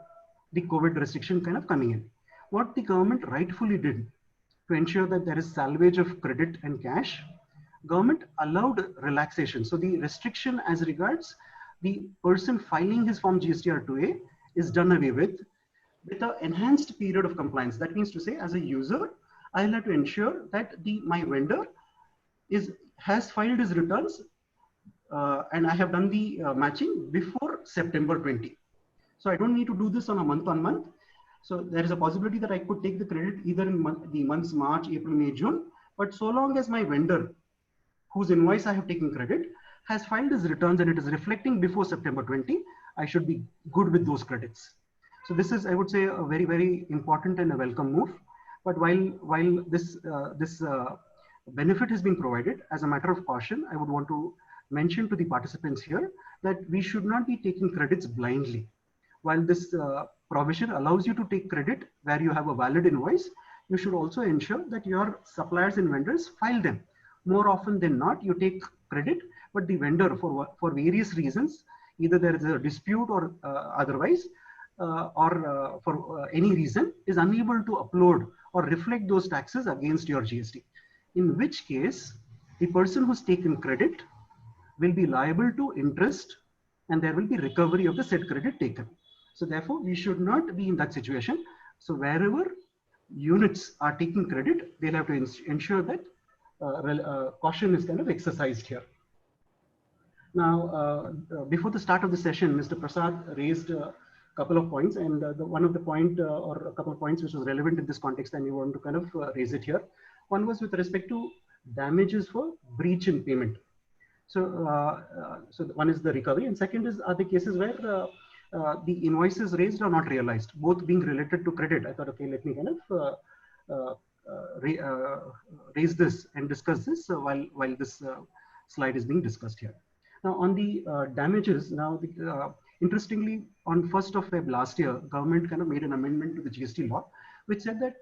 the COVID restriction kind of coming in. What the government rightfully did to ensure that there is salvage of credit and cash, government allowed relaxation. So the restriction as regards the person filing his form GSTR2A is done away with an enhanced period of compliance. That means to say, as a user, I'll have to ensure that my vendor has filed his returns and I have done the matching before September 20. So I don't need to do this on a month-on-month. So there is a possibility that I could take the credit either in the months March, April, May, June. But so long as my vendor, whose invoice I have taken credit, has filed his returns and it is reflecting before September 20, I should be good with those credits. So this is, I would say, a very, very important and a welcome move. But while this benefit has been provided, as a matter of caution, I would want to mention to the participants here that we should not be taking credits blindly. While this provision allows you to take credit where you have a valid invoice, you should also ensure that your suppliers and vendors file them. More often than not, you take credit, but the vendor, for various reasons, either there is a dispute or otherwise, for any reason, is unable to upload or reflect those taxes against your GST. In which case, the person who's taken credit will be liable to interest and there will be recovery of the said credit taken. So therefore, we should not be in that situation. So wherever units are taking credit, they'll have to ensure that caution is kind of exercised here. Now, before the start of the session, Mr. Prasad raised a couple of points, and one of the point or a couple of points which was relevant in this context, and we want to kind of raise it here. One was with respect to damages for breach in payment. So, so one is the recovery, and second is are the cases where the invoices raised are not realized, both being related to credit. I thought, okay, let me kind of raise this and discuss this while this slide is being discussed here. Now, on the damages, now interestingly, on 1st of Feb last year, government kind of made an amendment to the GST law, which said that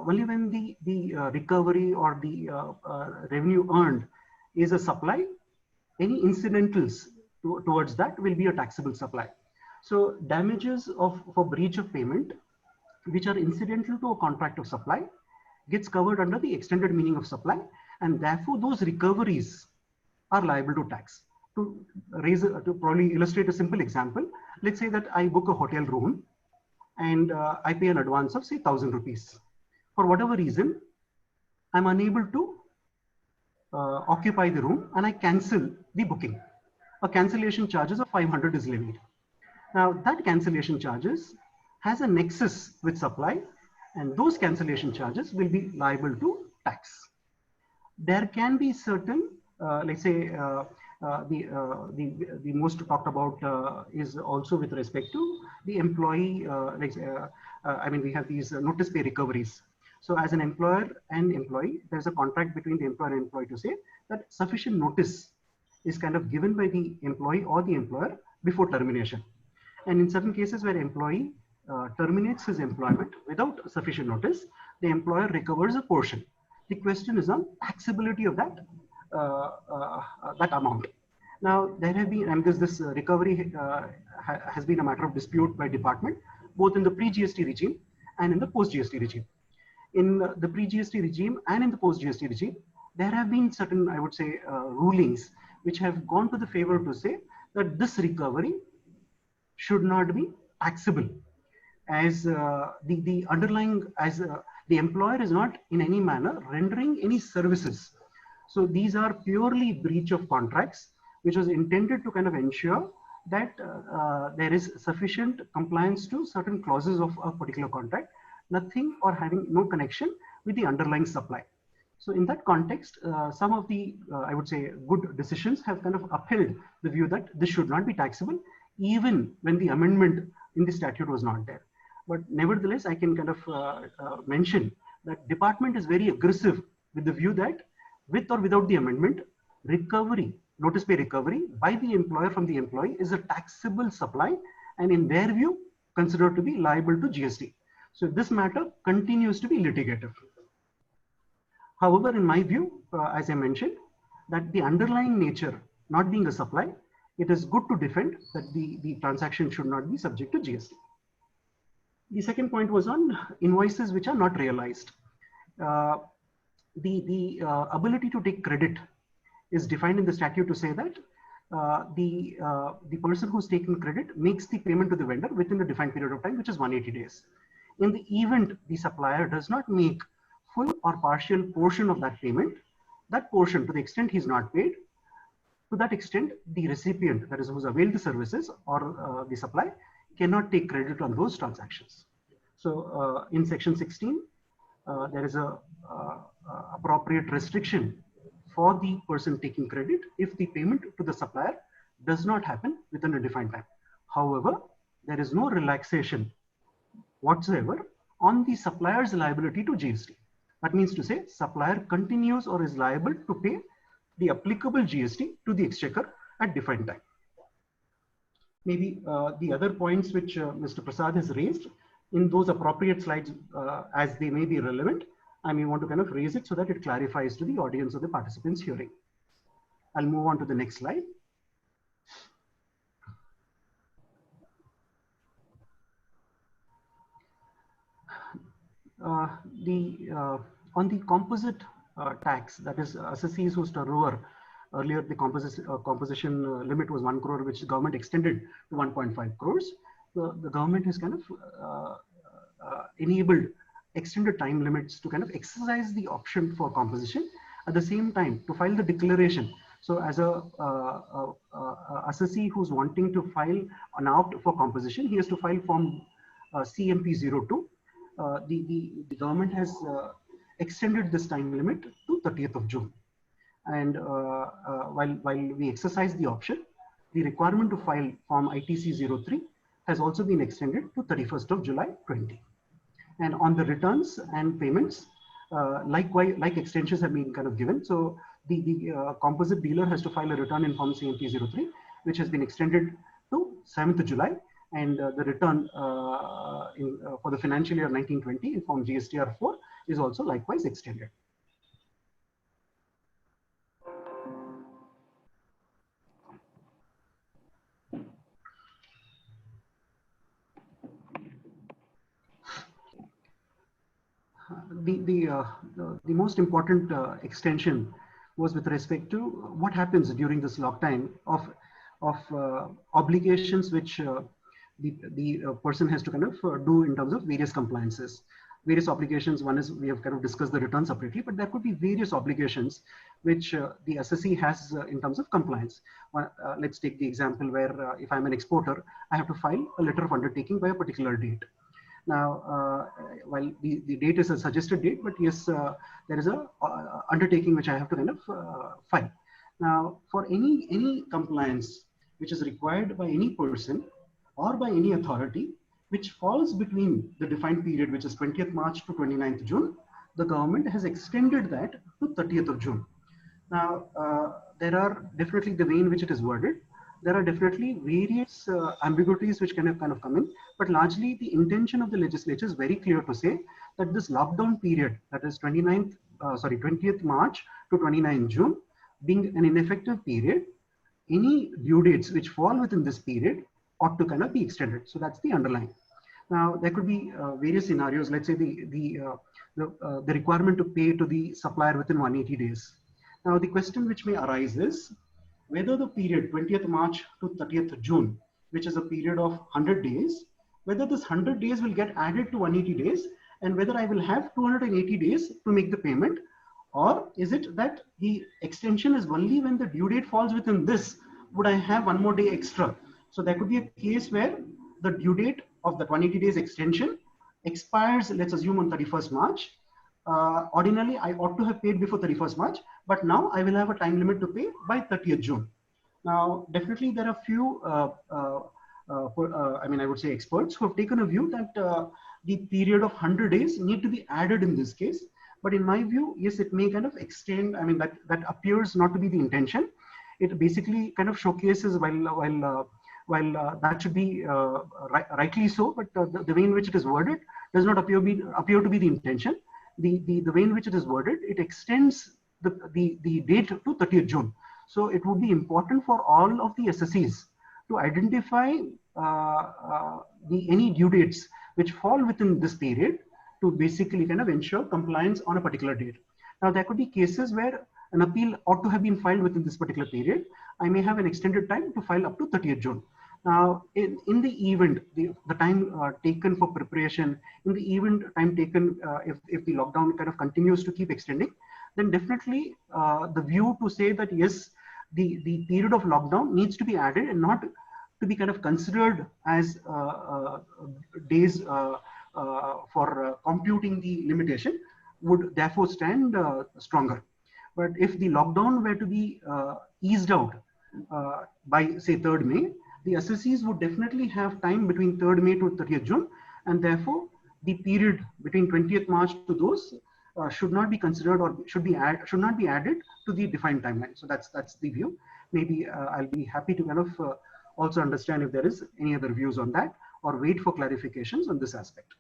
only when the recovery or the revenue earned is a supply, any incidentals towards that will be a taxable supply. So damages for breach of payment, which are incidental to a contract of supply, gets covered under the extended meaning of supply, and therefore those recoveries are liable to tax. To probably illustrate a simple example, let's say that I book a hotel room and I pay an advance of say 1,000 rupees. For whatever reason, I'm unable to occupy the room and I cancel the booking. A cancellation charges of 500 is levied. Now that cancellation charges has a nexus with supply, and those cancellation charges will be liable to tax. There can be certain, let's say, the most talked about is also with respect to the employee. I mean, we have these notice pay recoveries. So as an employer and employee, there's a contract between the employer and employee to say that sufficient notice is kind of given by the employee or the employer before termination. And in certain cases where employee terminates his employment without sufficient notice, the employer recovers a portion. The question is on taxability of that that amount. Now there have been, and because this recovery has been a matter of dispute by department, both in the pre-GST regime and in the post-GST regime. In the pre-GST regime and in the post-GST regime, there have been certain, I would say, rulings which have gone to the favor to say that this recovery should not be taxable, as the underlying, as the employer is not in any manner rendering any services. So these are purely breach of contracts, which was intended to kind of ensure that there is sufficient compliance to certain clauses of a particular contract, nothing or having no connection with the underlying supply. So in that context, some of the, I would say, good decisions have kind of upheld the view that this should not be taxable, even when the amendment in the statute was not there. But nevertheless, I can kind of mention that department is very aggressive with the view that with or without the amendment, recovery, notice pay recovery by the employer from the employee is a taxable supply, and in their view, considered to be liable to GST. So this matter continues to be litigative. However, in my view, as I mentioned, that the underlying nature not being a supply, it is good to defend that the transaction should not be subject to GST. The second point was on invoices which are not realized. The ability to take credit is defined in the statute to say that the person who's taken credit makes the payment to the vendor within a defined period of time, which is 180 days. In the event the supplier does not make full or partial portion of that payment, that portion, to the extent he's not paid, to that extent, the recipient, that is who's availed the services or the supply, cannot take credit on those transactions. So in section 16, there is a appropriate restriction for the person taking credit if the payment to the supplier does not happen within a defined time. However, there is no relaxation whatsoever on the supplier's liability to GST. That means to say supplier continues or is liable to pay the applicable GST to the exchequer at defined time. Maybe the other points which Mr. Prasad has raised in those appropriate slides as they may be relevant, I may want to kind of raise it so that it clarifies to the audience or the participants hearing. I'll move on to the next slide. On the composite tax, that is assessees whose turnover, earlier the composition limit was 1 crore, which the government extended to 1.5 crores. The government has kind of enabled extended time limits to kind of exercise the option for composition, at the same time to file the declaration. So as a assessee who's wanting to file an opt for composition, he has to file form CMP02. The government has extended this time limit to 30th of June. And while we exercise the option, the requirement to file form ITC03 has also been extended to 31st of July 20. And on the returns and payments, like extensions have been kind of given. So the composite dealer has to file a return in form CMP03, which has been extended to 7th of July. And the return for the financial year 1920 in form GSTR4 is also likewise extended. The most important extension was with respect to what happens during this lockdown of obligations which the person has to kind of do in terms of various compliances. Various obligations, one is we have kind of discussed the return separately, but there could be various obligations which the assessee has in terms of compliance. Let's take the example where if I'm an exporter, I have to file a letter of undertaking by a particular date. Now, while the date is a suggested date, but yes, there is a undertaking which I have to kind of file. Now, for any compliance which is required by any person or by any authority, which falls between the defined period, which is 20th March to 29th June, the government has extended that to 30th of June. Now, there are definitely the way in which it is worded. There are definitely various ambiguities which kind of come in, but largely the intention of the legislature is very clear to say that this lockdown period, that is 20th March to 29th June, being an ineffective period, any due dates which fall within this period ought to kind of be extended. So that's the underlying. Now there could be various scenarios. Let's say the requirement to pay to the supplier within 180 days. Now the question which may arise is whether the period 20th March to 30th June, which is a period of 100 days, whether this 100 days will get added to 180 days and whether I will have 280 days to make the payment, or is it that the extension is only when the due date falls within this, would I have one more day extra? So there could be a case where the due date of the 180 days extension expires, let's assume on 31st March. Ordinarily, I ought to have paid before 31st March, but now I will have a time limit to pay by 30th June. Now, definitely there are few, I would say experts who have taken a view that the period of 100 days need to be added in this case. But in my view, yes, it may kind of extend, that appears not to be the intention. It basically kind of showcases while while that should be rightly so, but the way in which it is worded does not appear to be the intention. The way in which it is worded, it extends the date to 30th June. So it would be important for all of the SSEs to identify any due dates which fall within this period to basically kind of ensure compliance on a particular date. Now, there could be cases where an appeal ought to have been filed within this particular period. I may have an extended time to file up to 30th June. Now, in the event, the time taken for preparation, in the event time taken, if the lockdown kind of continues to keep extending, then definitely the view to say that yes, the period of lockdown needs to be added and not to be kind of considered as days for computing the limitation would therefore stand stronger. But if the lockdown were to be eased out by say 3rd May, the SSEs would definitely have time between 3rd May to 30th June, and therefore the period between 20th March to those should not be considered or should not be added to the defined timeline. So that's the view. Maybe I'll be happy to kind of also understand if there is any other views on that or wait for clarifications on this aspect.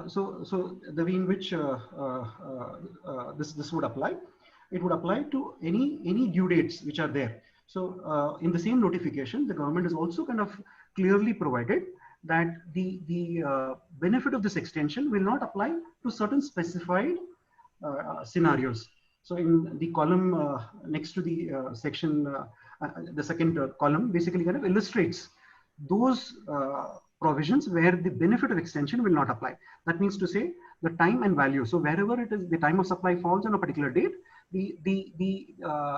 So the way in which this would apply, it would apply to any due dates which are there. So in the same notification, the government has also kind of clearly provided that the benefit of this extension will not apply to certain specified scenarios. So in the column next to the section, the second column basically kind of illustrates those provisions where the benefit of extension will not apply. That means to say the time and value. So wherever it is the time of supply falls on a particular date,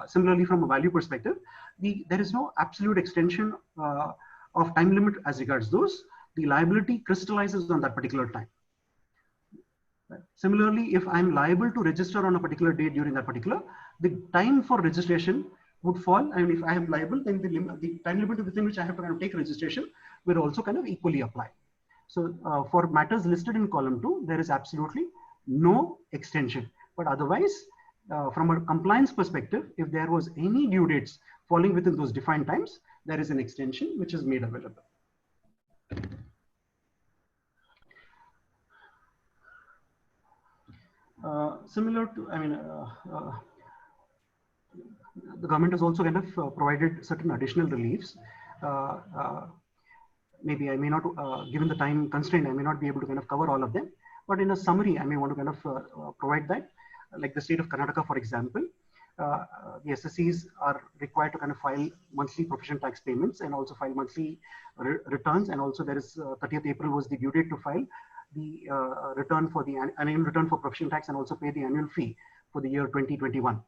similarly from a value perspective, there is no absolute extension of time limit as regards those. The liability crystallizes on that particular time. Similarly, if I'm liable to register on a particular date during that particular, the time for registration would fall. And if I am liable, then the time limit within which I have to kind of take registration will also kind of equally apply. So for matters listed in column 2, there is absolutely no extension. But otherwise, from a compliance perspective, if there was any due dates falling within those defined times, there is an extension which is made available. Similar to, I mean, the government has also kind of provided certain additional reliefs. Maybe I may not, given the time constraint, I may not be able to kind of cover all of them. But in a summary, I may want to kind of provide that, like the state of Karnataka, for example, the SSEs are required to kind of file monthly professional tax payments and also file monthly returns. And also there is 30th April was the due date to file the return for the annual return for professional tax and also pay the annual fee for the year 2021.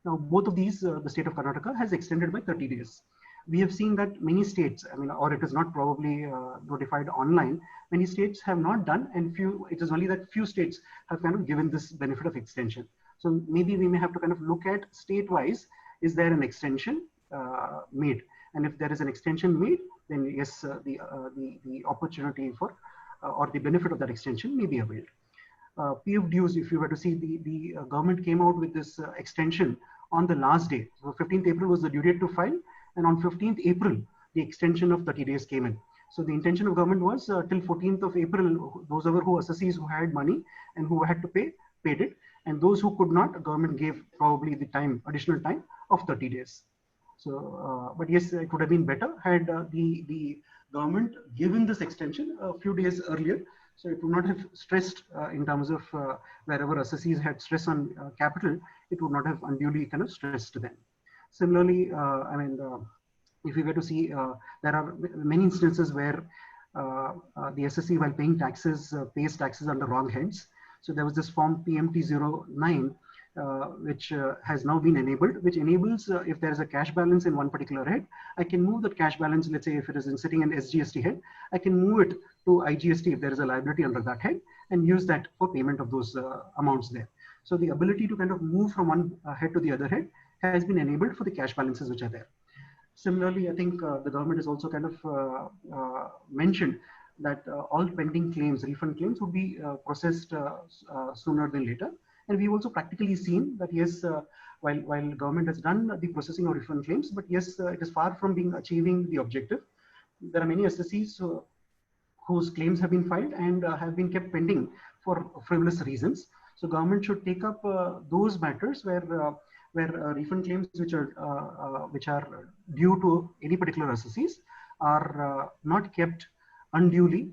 Now, both of these, the state of Karnataka has extended by 30 days. We have seen that many states, I mean, or it is not probably notified online, many states have not done, and it is only that few states have kind of given this benefit of extension. So maybe we may have to kind of look at state-wise, is there an extension made? And if there is an extension made, then yes, the opportunity for or the benefit of that extension may be availed. PF dues, if you were to see, the government came out with this extension on the last day. So 15th April was the due date to file, and on 15th April, the extension of 30 days came in. So the intention of government was till 14th of April, those who SSEs who had money and who had to pay, paid it. And those who could not, government gave probably the time, additional time of 30 days. So, but yes, it would have been better had the government given this extension a few days earlier. So it would not have stressed in terms of wherever SSEs had stress on capital, it would not have unduly kind of stressed them. Similarly, I mean, if we were to see, there are many instances where the SSE, while paying taxes, pays taxes under wrong heads. So there was this form PMT09, which has now been enabled, which enables if there is a cash balance in one particular head, I can move that cash balance, let's say if it is sitting in SGST head, I can move it to IGST if there is a liability under that head and use that for payment of those amounts there. So the ability to kind of move from one head to the other head has been enabled for the cash balances which are there. Similarly, I think the government has also kind of mentioned that all pending claims, refund claims would be processed sooner than later. And we've also practically seen that yes, while government has done the processing of refund claims, but yes, it is far from achieving the objective. There are many SSCs whose claims have been filed and have been kept pending for frivolous reasons. So government should take up those matters where refund claims which are due to any particular SSCs are not kept unduly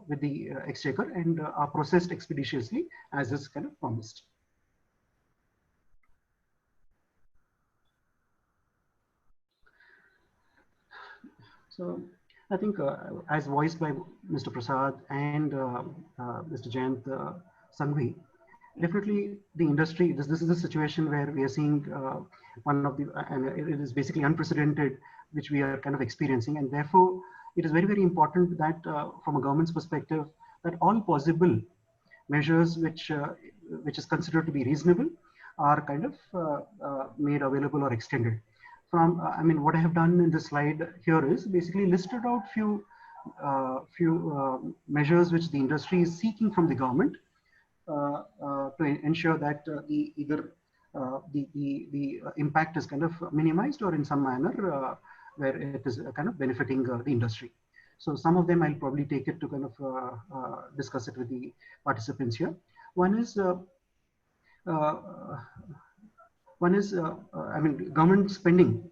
with the exchequer and are processed expeditiously as is kind of promised. So I think as voiced by Mr. Prasad and Mr. Jayant Sanghvi, definitely the industry, this is a situation where we are seeing one of the, and it is basically unprecedented, which we are kind of experiencing. And therefore, it is very, very important that from a government's perspective, that all possible measures which is considered to be reasonable are kind of made available or extended. From, I mean, what I have done in this slide here is basically listed out few measures which the industry is seeking from the government to ensure that the impact is kind of minimized or in some manner where it is kind of benefiting the industry. So some of them I'll probably take it to kind of discuss it with the participants here. One is I mean, government spending.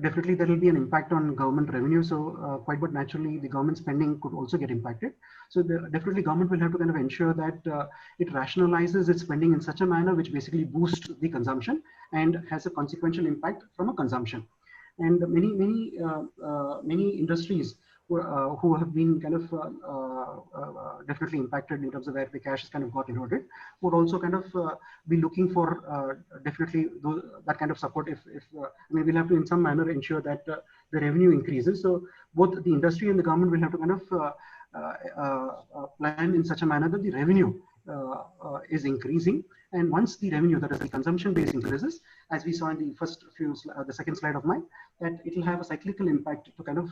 Definitely there will be an impact on government revenue. So quite but naturally the government spending could also get impacted. So definitely government will have to kind of ensure that it rationalizes its spending in such a manner which basically boosts the consumption and has a consequential impact from a consumption. And many industries who have been kind of definitely impacted in terms of where the cash has kind of got eroded, would also kind of be looking for definitely that kind of support. If I mean, we'll have to in some manner ensure that the revenue increases. So both the industry and the government will have to kind of plan in such a manner that the revenue is increasing. And once the revenue, that is the consumption base, increases, as we saw in the first few, the second slide of mine, that it will have a cyclical impact to kind of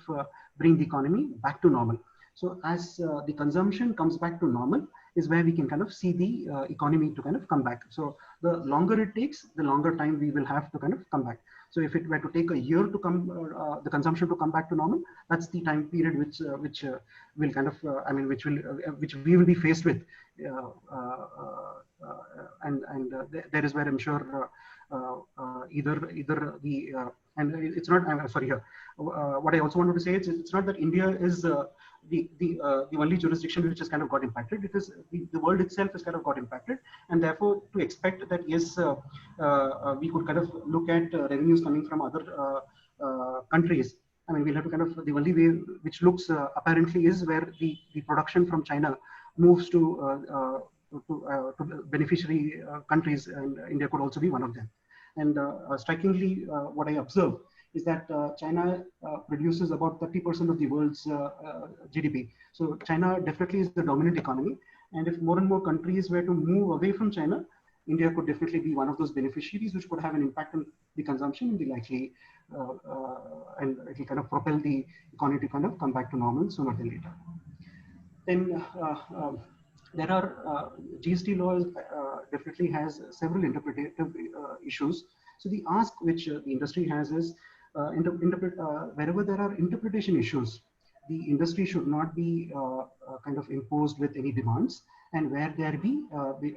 bring the economy back to normal. So as the consumption comes back to normal is where we can kind of see the economy to kind of come back. So the longer it takes, the longer time we will have to kind of come back. So if it were to take a year to come, the consumption to come back to normal, that's the time period which will kind of, I mean, which we will be faced with, there is where I'm sure either the and it's not. I'm sorry here. What I also wanted to say is it's not that India is the only jurisdiction which has kind of got impacted. It is the world itself has kind of got impacted, and therefore to expect that yes, we could kind of look at revenues coming from other countries. I mean, we'll have to kind of, the only way which looks apparently is where the production from China moves to beneficiary countries, and India could also be one of them. And strikingly, what I observe is that China produces about 30% of the world's GDP. So China definitely is the dominant economy. And if more and more countries were to move away from China, India could definitely be one of those beneficiaries, which could have an impact on the consumption and the likely, and it will kind of propel the economy to kind of come back to normal sooner than later. Then there are GST laws definitely has several interpretative issues. So the ask which the industry has is wherever there are interpretation issues, the industry should not be kind of imposed with any demands, and where there be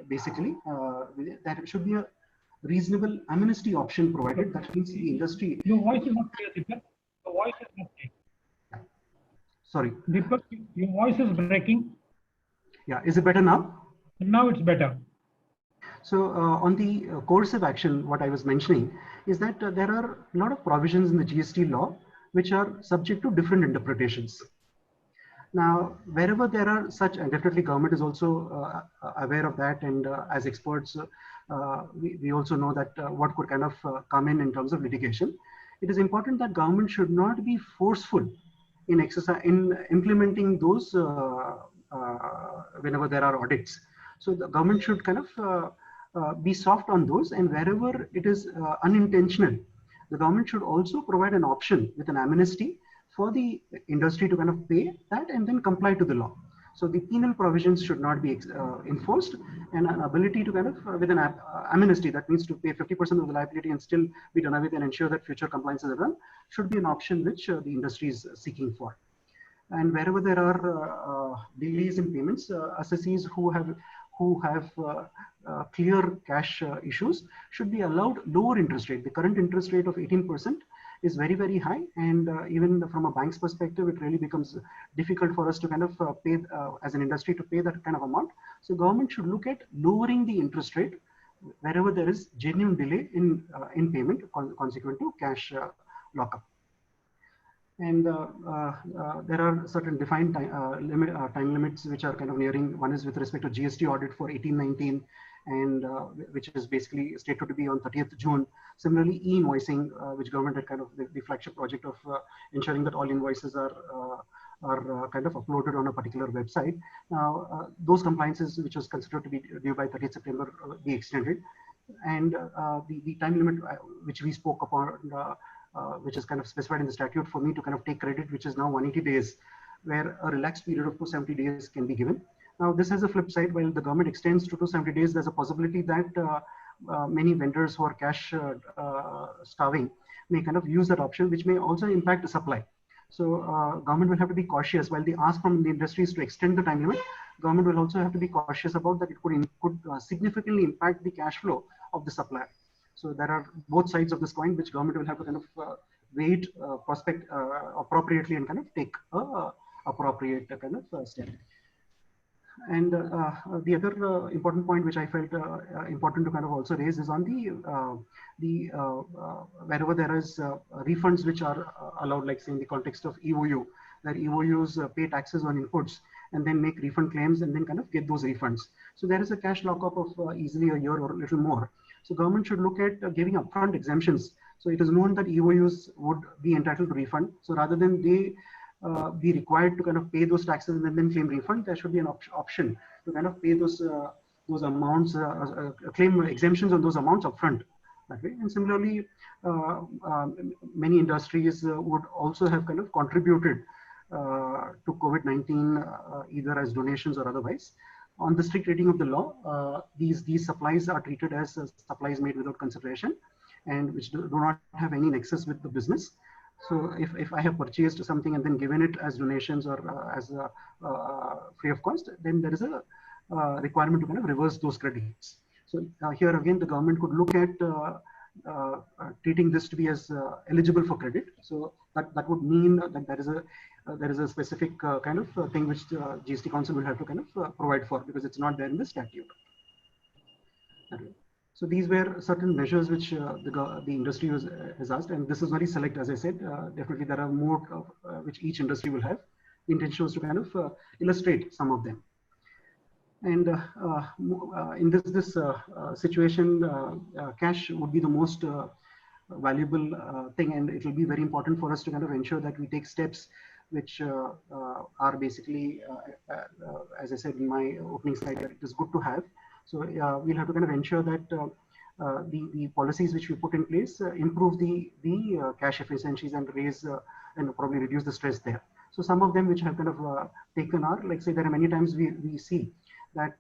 basically there should be a reasonable amnesty option provided. That means the industry. Your voice is not clear, Deepak. Your voice is not clear. Sorry. Deepak, your voice is breaking. Yeah, is it better now? Now it's better. So on the coercive action, what I was mentioning is that there are a lot of provisions in the GST law which are subject to different interpretations. Now, wherever there are such, and definitely government is also aware of that, and as experts, we also know that what could kind of come in terms of litigation. It is important that government should not be forceful in implementing those whenever there are audits. So the government should kind of be soft on those, and wherever it is unintentional, the government should also provide an option with an amnesty for the industry to kind of pay that and then comply to the law. So the penal provisions should not be enforced, and an ability to kind of with an amnesty that means to pay 50% of the liability and still be done with and ensure that future compliances are done should be an option which the industry is seeking for. And wherever there are delays in payments, assessees who have clear cash issues should be allowed lower interest rate. The current interest rate of 18% is very, very high, and even from a bank's perspective, it really becomes difficult for us to kind of pay as an industry to pay that kind of amount. So government should look at lowering the interest rate wherever there is genuine delay in payment consequent to cash lockup. And there are certain defined time limits which are kind of nearing. One is with respect to GST audit for 18-19, and which is basically stated to be on 30th June. Similarly, e-invoicing, which government had kind of the flagship project of ensuring that all invoices are kind of uploaded on a particular website. Now, those compliances which was considered to be due by 30th September be extended, and the time limit which we spoke upon, which is kind of specified in the statute for me to kind of take credit, which is now 180 days, where a relaxed period of 270 days can be given. Now, this has a flip side. While the government extends to 270 days, there's a possibility that many vendors who are cash starving may kind of use that option, which may also impact the supply. So government will have to be cautious. While they ask from the industries to extend the time limit, government will also have to be cautious about that. It could significantly impact the cash flow of the supplier. So there are both sides of this coin, which government will have to kind of weight, prospect appropriately and kind of take appropriate kind of step. And the other important point which I felt important to kind of also raise is on the wherever there is refunds which are allowed, like say in the context of EOU, where EOUs pay taxes on inputs and then make refund claims and then kind of get those refunds. So there is a cash lockup of easily a year or a little more. So government should look at giving upfront exemptions. So it is known that EOUs would be entitled to refund. So rather than they be required to kind of pay those taxes and then claim refund, there should be an option to kind of pay those amounts, claim exemptions on those amounts upfront. That way. And similarly, many industries would also have kind of contributed to COVID-19 either as donations or otherwise. On the strict reading of the law, these supplies are treated as supplies made without consideration and which do not have any nexus with the business. So if I have purchased something and then given it as donations or as free of cost, then there is a requirement to kind of reverse those credits. So here again, the government could look at treating this to be as eligible for credit. So that would mean that there is a specific kind of thing which GST Council will have to kind of provide for, because it's not there in the statute. So these were certain measures which the industry has asked, and this is very select, as I said. Definitely there are more which each industry will have. The intention was to kind of illustrate some of them. And in this situation, cash would be the most valuable thing, and it will be very important for us to kind of ensure that we take steps which are basically, as I said in my opening slide, that it is good to have. So we'll have to kind of ensure that the policies which we put in place improve the cash efficiencies and raise and probably reduce the stress there. So some of them which have kind of taken are, like say, there are many times we see that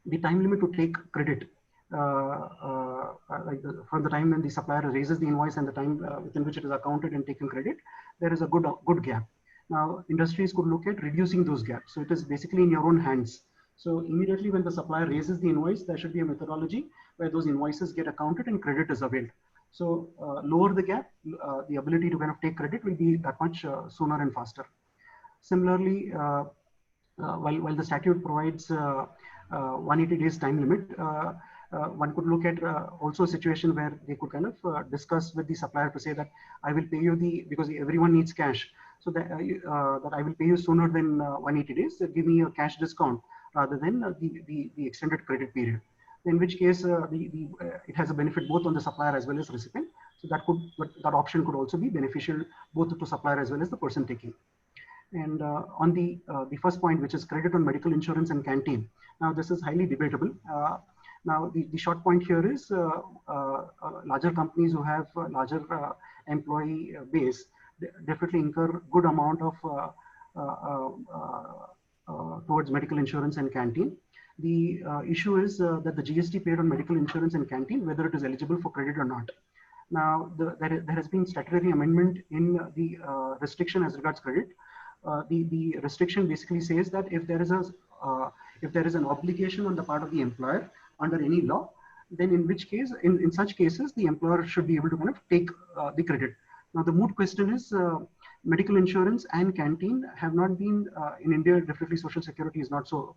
the time limit to take credit, from the time when the supplier raises the invoice and the time within which it is accounted and taken credit, there is a good gap. Now industries could look at reducing those gaps. So it is basically in your own hands. So immediately when the supplier raises the invoice, there should be a methodology where those invoices get accounted and credit is availed. So lower the gap, the ability to kind of take credit will be that much sooner and faster. Similarly, while the statute provides 180 days time limit, one could look at also a situation where they could kind of discuss with the supplier to say that I will pay you because everyone needs cash. So that I will pay you sooner than 180 days, give me a cash discount rather than the extended credit period. In which case, it has a benefit both on the supplier as well as recipient. So that option could also be beneficial both to supplier as well as the person taking. And on the first point, which is credit on medical insurance and canteen. Now this is highly debatable. Now the short point here is larger companies who have larger employee base definitely incur good amount of towards medical insurance and canteen. The issue is that the GST paid on medical insurance and canteen, whether it is eligible for credit or not. Now, there has been statutory amendment in the restriction as regards credit. The restriction basically says that if there is an obligation on the part of the employer under any law, then in which case, in such cases, the employer should be able to kind of take the credit. Now, the moot question is medical insurance and canteen have not been in India. Definitely, social security is not so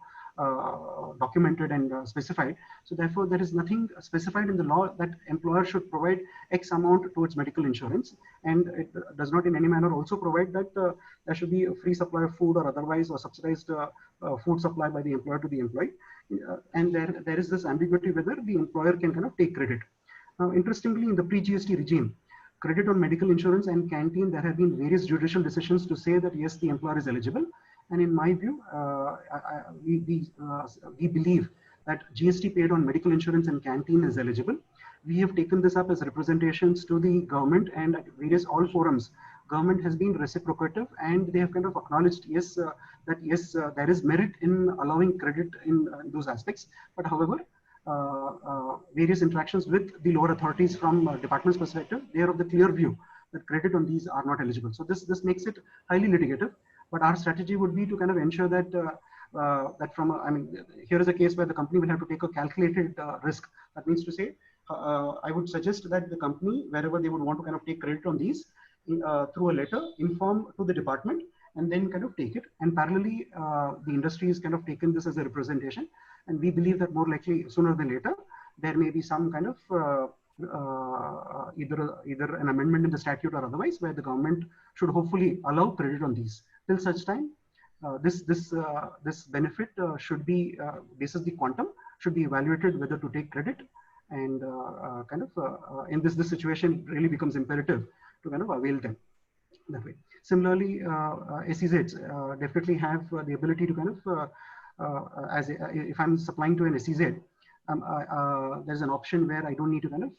documented and specified. So therefore, there is nothing specified in the law that employer should provide X amount towards medical insurance, and it does not in any manner also provide that there should be a free supply of food or otherwise or subsidized food supply by the employer to the employee. And there is this ambiguity whether the employer can kind of take credit. Now, interestingly, in the pre-GST regime, credit on medical insurance and canteen, there have been various judicial decisions to say that yes, the employer is eligible. And in my view, we believe that GST paid on medical insurance and canteen is eligible. We have taken this up as representations to the government, and at various all forums, government has been reciprocative, and they have kind of acknowledged yes, that yes, there is merit in allowing credit in those aspects. But however, various interactions with the lower authorities from department's perspective, they are of the clear view that credit on these are not eligible. So this makes it highly litigative. But our strategy would be to kind of ensure that here is a case where the company will have to take a calculated risk. That means to say, I would suggest that the company, wherever they would want to kind of take credit on these, through a letter, inform to the department, and then kind of take it. And parallelly, the industry has kind of taken this as a representation. And we believe that more likely, sooner than later, there may be some kind of either an amendment in the statute or otherwise, where the government should hopefully allow credit on these. Till such time, this benefit should be, basis the quantum, should be evaluated whether to take credit, and in this situation it really becomes imperative to kind of avail them that way. Similarly, SEZs definitely have the ability to kind of, if I'm supplying to an SEZ, there's an option where I don't need to kind of,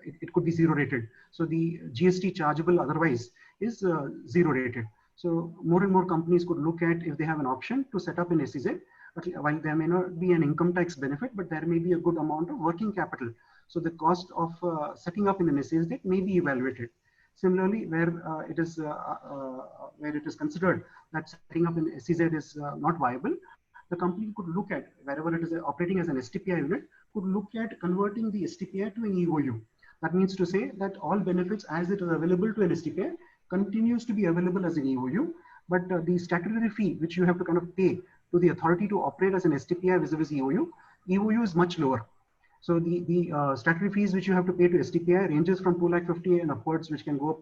it could be zero rated. So the GST chargeable otherwise is zero rated. So more and more companies could look at if they have an option to set up an SEZ, while there may not be an income tax benefit, but there may be a good amount of working capital. So the cost of setting up in an SEZ may be evaluated. Similarly, where it is considered that setting up an SEZ is not viable, the company could look at, wherever it is operating as an STPI unit, could look at converting the STPI to an EOU. That means to say that all benefits as it is available to an STPI continues to be available as an EOU, but the statutory fee which you have to kind of pay to the authority to operate as an STPI vis-a-vis EOU is much lower. So the statutory fees which you have to pay to STPI ranges from 2,50,000 and upwards, which can go up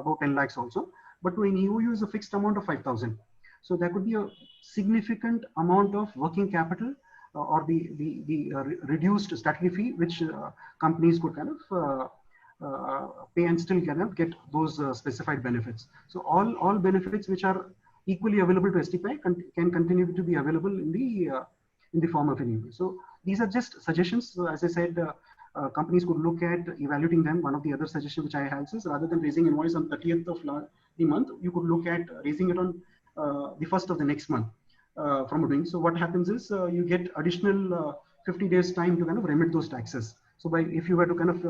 about 10 lakhs also. But to an EOU is a fixed amount of 5,000. So there could be a significant amount of working capital or the reduced statutory fee, which companies could kind of pay and still kind of get those specified benefits. So all benefits which are equally available to STPI can continue to be available in the form of an EOU. So these are just suggestions. So as I said, companies could look at evaluating them. One of the other suggestions which I have is, rather than raising invoice on 30th of the month, you could look at raising it on the 1st of the next month from doing. So what happens is you get additional 50 days time to kind of remit those taxes. So if you were to kind of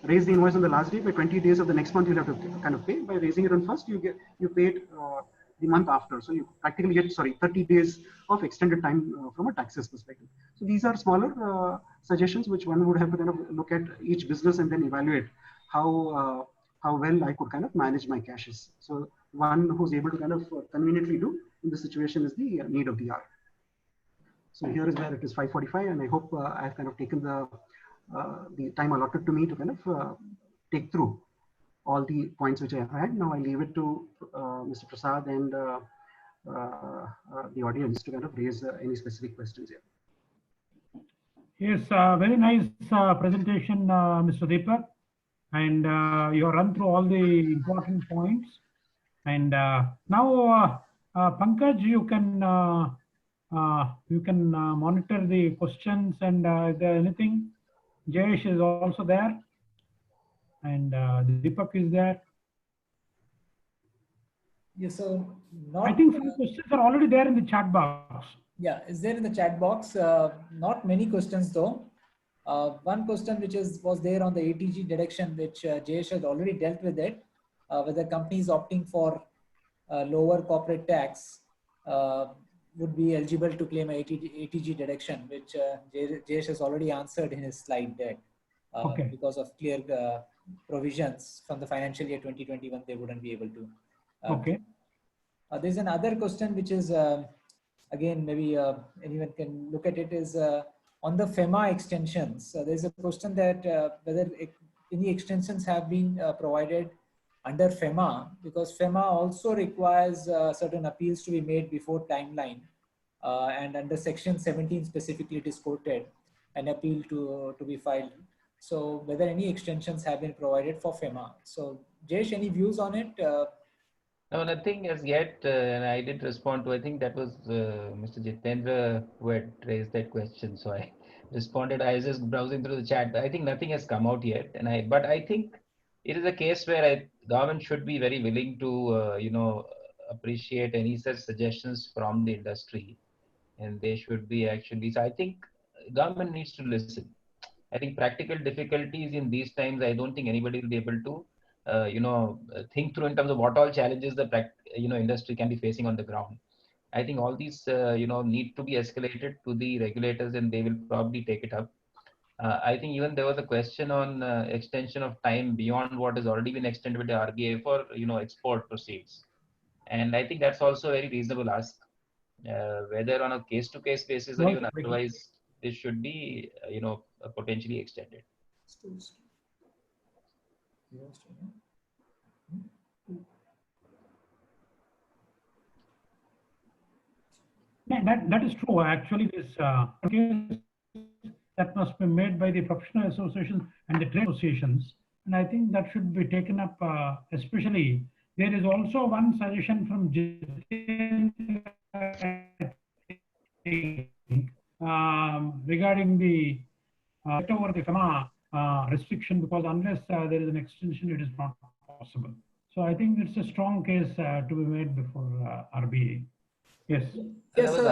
raise the invoice on the last day, by 20 days of the next month, you'll have to kind of pay. By raising it on first, you pay it the month after. So you practically get, 30 days of extended time from a taxes perspective. So these are smaller suggestions which one would have to kind of look at each business and then evaluate how well I could kind of manage my cashes. So one who's able to kind of conveniently do in this situation is the need of the hour. So here is where it is 5:45, and I hope I've kind of taken the time allotted to me to kind of take through all the points which I have had. Now I leave it to Mr. Prasad and the audience to kind of raise any specific questions here. Yes, very nice presentation, Mr. Deepak. And you have run through all the important points. And now, Pankaj, you can monitor the questions, and if there anything, Jayesh is also there, and Deepak is there. Yes, so not. I think some questions are already there in the chat box. Yeah, is there in the chat box? Not many questions though. One question which was there on the ATG deduction, which Jayesh has already dealt with it, whether companies opting for lower corporate tax uh, would be eligible to claim a ATG deduction, which Jayesh has already answered in his slide deck. Okay. Because of clear provisions from the financial year 2021, they wouldn't be able to. Okay. There's another question which is again maybe anyone can look at it, is on the FEMA extensions. There's a question that whether any extensions have been provided under FEMA, because FEMA also requires certain appeals to be made before timeline, and under section 17 specifically it is quoted an appeal to be filed. So whether any extensions have been provided for FEMA. So Jayesh, any views on it? No, nothing as yet, and I did respond to. I think that was Mr. Jitendra who had raised that question, so I responded. I was just browsing through the chat. I think nothing has come out yet, but I think it is a case where government should be very willing to, appreciate any such suggestions from the industry, and they should be actually. So I think government needs to listen. I think practical difficulties in these times, I don't think anybody will be able to, think through in terms of what all challenges the industry can be facing on the ground. I think all these, need to be escalated to the regulators, and they will probably take it up. I think even there was a question on extension of time beyond what has already been extended with the RBI for, export proceeds. And I think that's also a very reasonable ask. Whether on a case-to-case basis or even otherwise, this should be, potentially extended. Yeah, that is true. Actually, this case that must be made by the professional associations and the trade associations, and I think that should be taken up. Especially, there is also one suggestion from Jitendra regarding the over the FEMA restriction, because unless there is an extension, it is not possible. So I think it's a strong case to be made before RBI. Yes. Yes, There was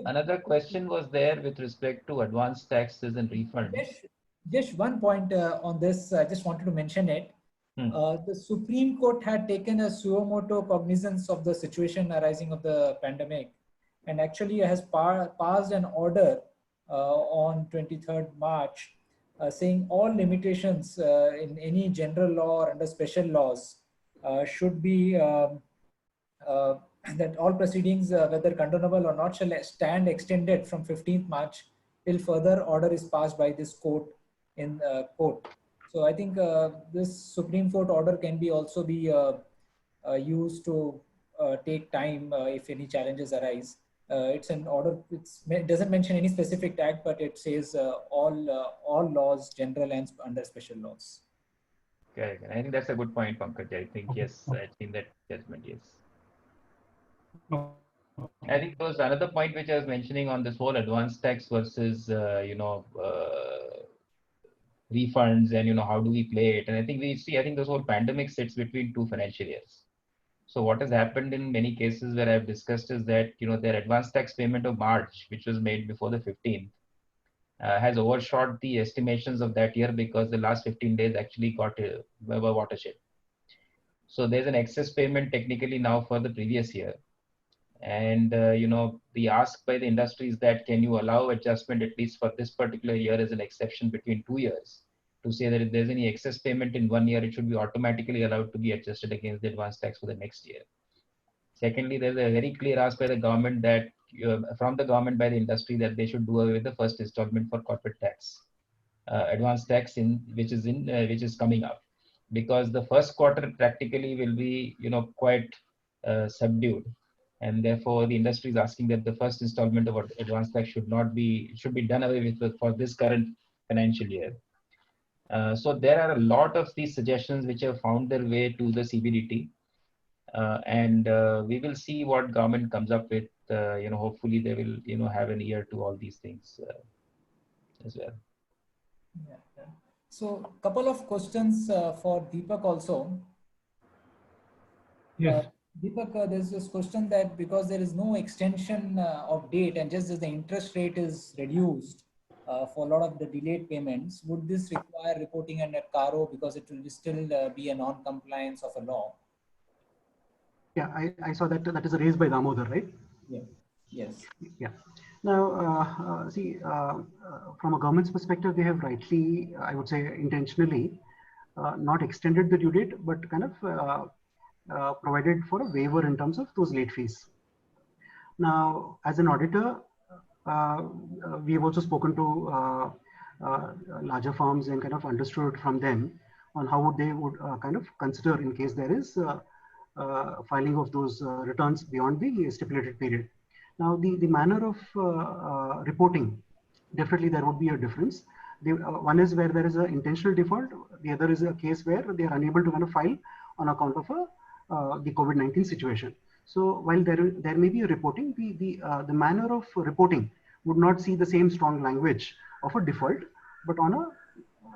another question was there with respect to advanced taxes and refunds. Just one point on this, I just wanted to mention it. The Supreme Court had taken a suo motu cognizance of the situation arising of the pandemic, and actually has passed an order on 23rd March saying all limitations in any general law or under special laws should be that all proceedings, whether condonable or not, shall stand extended from 15th March till further order is passed by this court in court. So I think this Supreme Court order can be also be used to take time if any challenges arise. It's an order. It doesn't mention any specific act, but it says all laws, general and under special laws. Okay, I think that's a good point, Pankaj. I think yes, I think that judgment, yes. I think there was another point which I was mentioning on this whole advanced tax versus refunds, and how do we play it. And I think I think this whole pandemic sits between two financial years. So what has happened in many cases where I've discussed is that their advanced tax payment of March, which was made before the 15th, has overshot the estimations of that year, because the last 15 days actually got a watershed. So there's an excess payment technically now for the previous year. And the ask by the industry is that can you allow adjustment at least for this particular year as an exception between 2 years, to say that if there's any excess payment in 1 year, it should be automatically allowed to be adjusted against the advance tax for the next year. Secondly, there's a very clear ask by the government that from the government by the industry that they should do away with the first installment for corporate tax, advance tax which is coming up, because the first quarter practically will be quite subdued. And therefore, the industry is asking that the first installment of advance tax should be done away with for this current financial year. So there are a lot of these suggestions which have found their way to the CBDT, and we will see what government comes up with. Hopefully they will have an ear to all these things as well. Yeah. So, a couple of questions for Deepak also. Yes. Deepak, there's this question that because there is no extension of date and just as the interest rate is reduced for a lot of the delayed payments, would this require reporting under CARO because it will still be a non-compliance of a law? Yeah, I saw that that is raised by Damodar, right? Yeah. Yes. Yeah. Now, see, from a government's perspective, they have rightly, I would say intentionally, not extended the due date, but kind of provided for a waiver in terms of those late fees. Now, as an auditor, we have also spoken to larger firms and kind of understood from them on how they would kind of consider in case there is filing of those returns beyond the stipulated period. Now, the manner of reporting, definitely there would be a difference. One is where there is an intentional default. The other is a case where they are unable to kind of file on account of the COVID-19 situation. So while there may be a reporting, the manner of reporting would not see the same strong language of a default, but on a,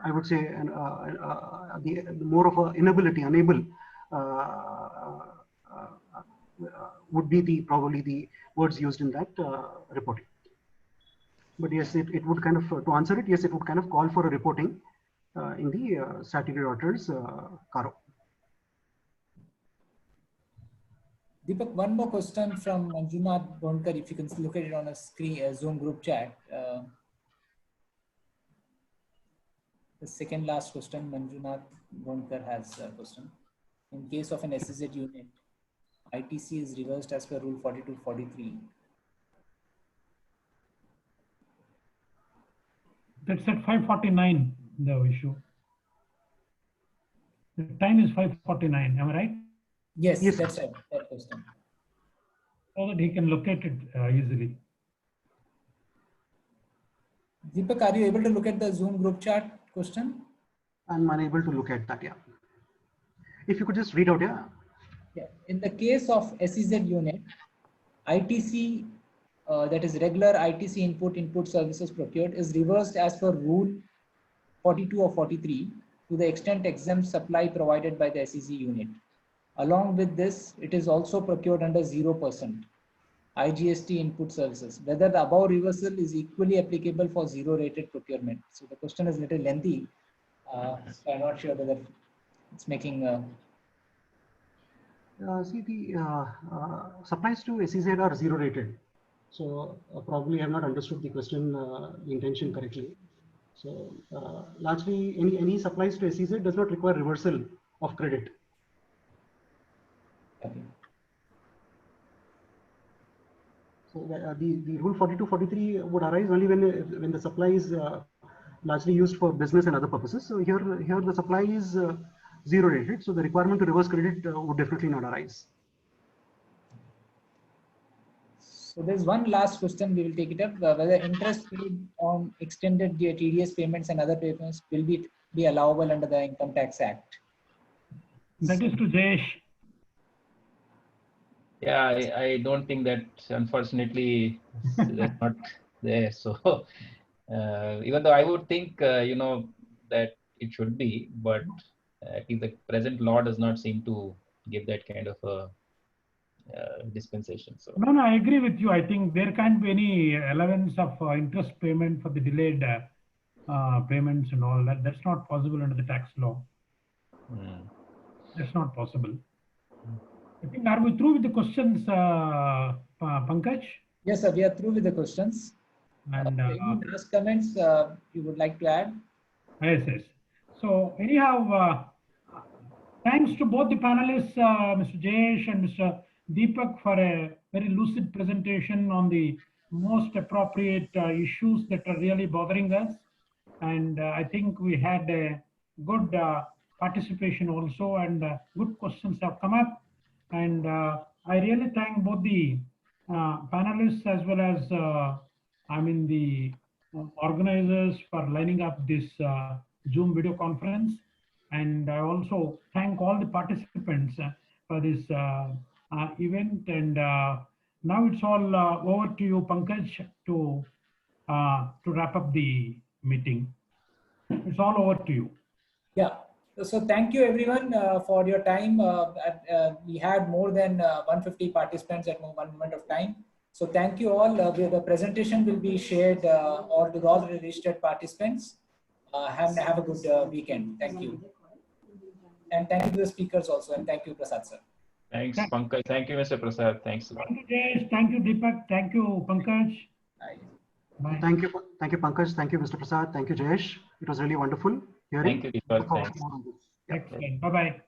I would say, the more of a inability, unable would be probably the words used in that reporting. But yes, it would kind of, to answer it, yes, it would kind of call for a reporting in the statutory auditors CARO. Deepak, one more question from Manjunath Gonkar, if you can look at it on a screen, Zoom group chat. The second last question, Manjunath Gonkar has a question. In case of an SEZ unit, ITC is reversed as per Rule 4243. That's at 5:49, the issue. The time is 5:49, am I right? Yes, Yes. that's right, that question. So that he can locate it easily. Deepak, are you able to look at the Zoom group chat question? I'm unable to look at that, yeah. If you could just read out, yeah. Yeah. In the case of SEZ unit, ITC, that is regular ITC input services procured, is reversed as per Rule 42 or 43 to the extent exempt supply provided by the SEZ unit. Along with this, it is also procured under 0% IGST input services. Whether the above reversal is equally applicable for zero rated procurement. So the question is a little lengthy. So I'm not sure whether it's making See, the supplies to SEZ are zero rated. So probably I have not understood the question, the intention correctly. So largely any supplies to SEZ does not require reversal of credit. okay. So the Rule 4243 would arise only when the supply is largely used for business and other purposes. So here the supply is zero rated, so the requirement to reverse credit would definitely not arise. So there's one last question, we will take it up. Whether interest paid on extended TDS payments and other payments will be allowable under the Income Tax Act. That is to Jayesh. Yeah, I don't think that, unfortunately, that's not there. So even though I would think, that it should be, but I think the present law does not seem to give that kind of a dispensation. So No, I agree with you. I think there can't be any allowance of interest payment for the delayed payments and all that. That's not possible under the tax law. That's not possible. I think, are we through with the questions, Pankaj? Yes, sir, we are through with the questions. And any last comments you would like to add? yes. So anyhow, thanks to both the panelists, Mr. Jayesh and Mr. Deepak, for a very lucid presentation on the most appropriate issues that are really bothering us. And I think we had a good participation also, and good questions have come up. And I really thank both the panelists as well as the organizers for lining up this Zoom video conference. And I also thank all the participants for this event. And now it's all over to you, Pankaj, to wrap up the meeting. It's all over to you. Yeah, So thank you everyone for your time. We had more than 150 participants at one moment of time. So thank you all. The presentation will be shared or to all the registered participants. Have a good weekend. Thank you. And thank you to the speakers also. And thank you, Prasad sir. Thanks, Pankaj. Thank you, Mr. Prasad. Thanks a lot. Thank you, Jayesh. Thank you, Deepak. Thank you, Pankaj. Bye. Bye. Thank you, Pankaj. Thank you, Mr. Prasad. Thank you, Jayesh. It was really wonderful hearing. Thank you, Deepak. Look forward to Thanks. more on this. Yeah. Excellent. Bye-bye.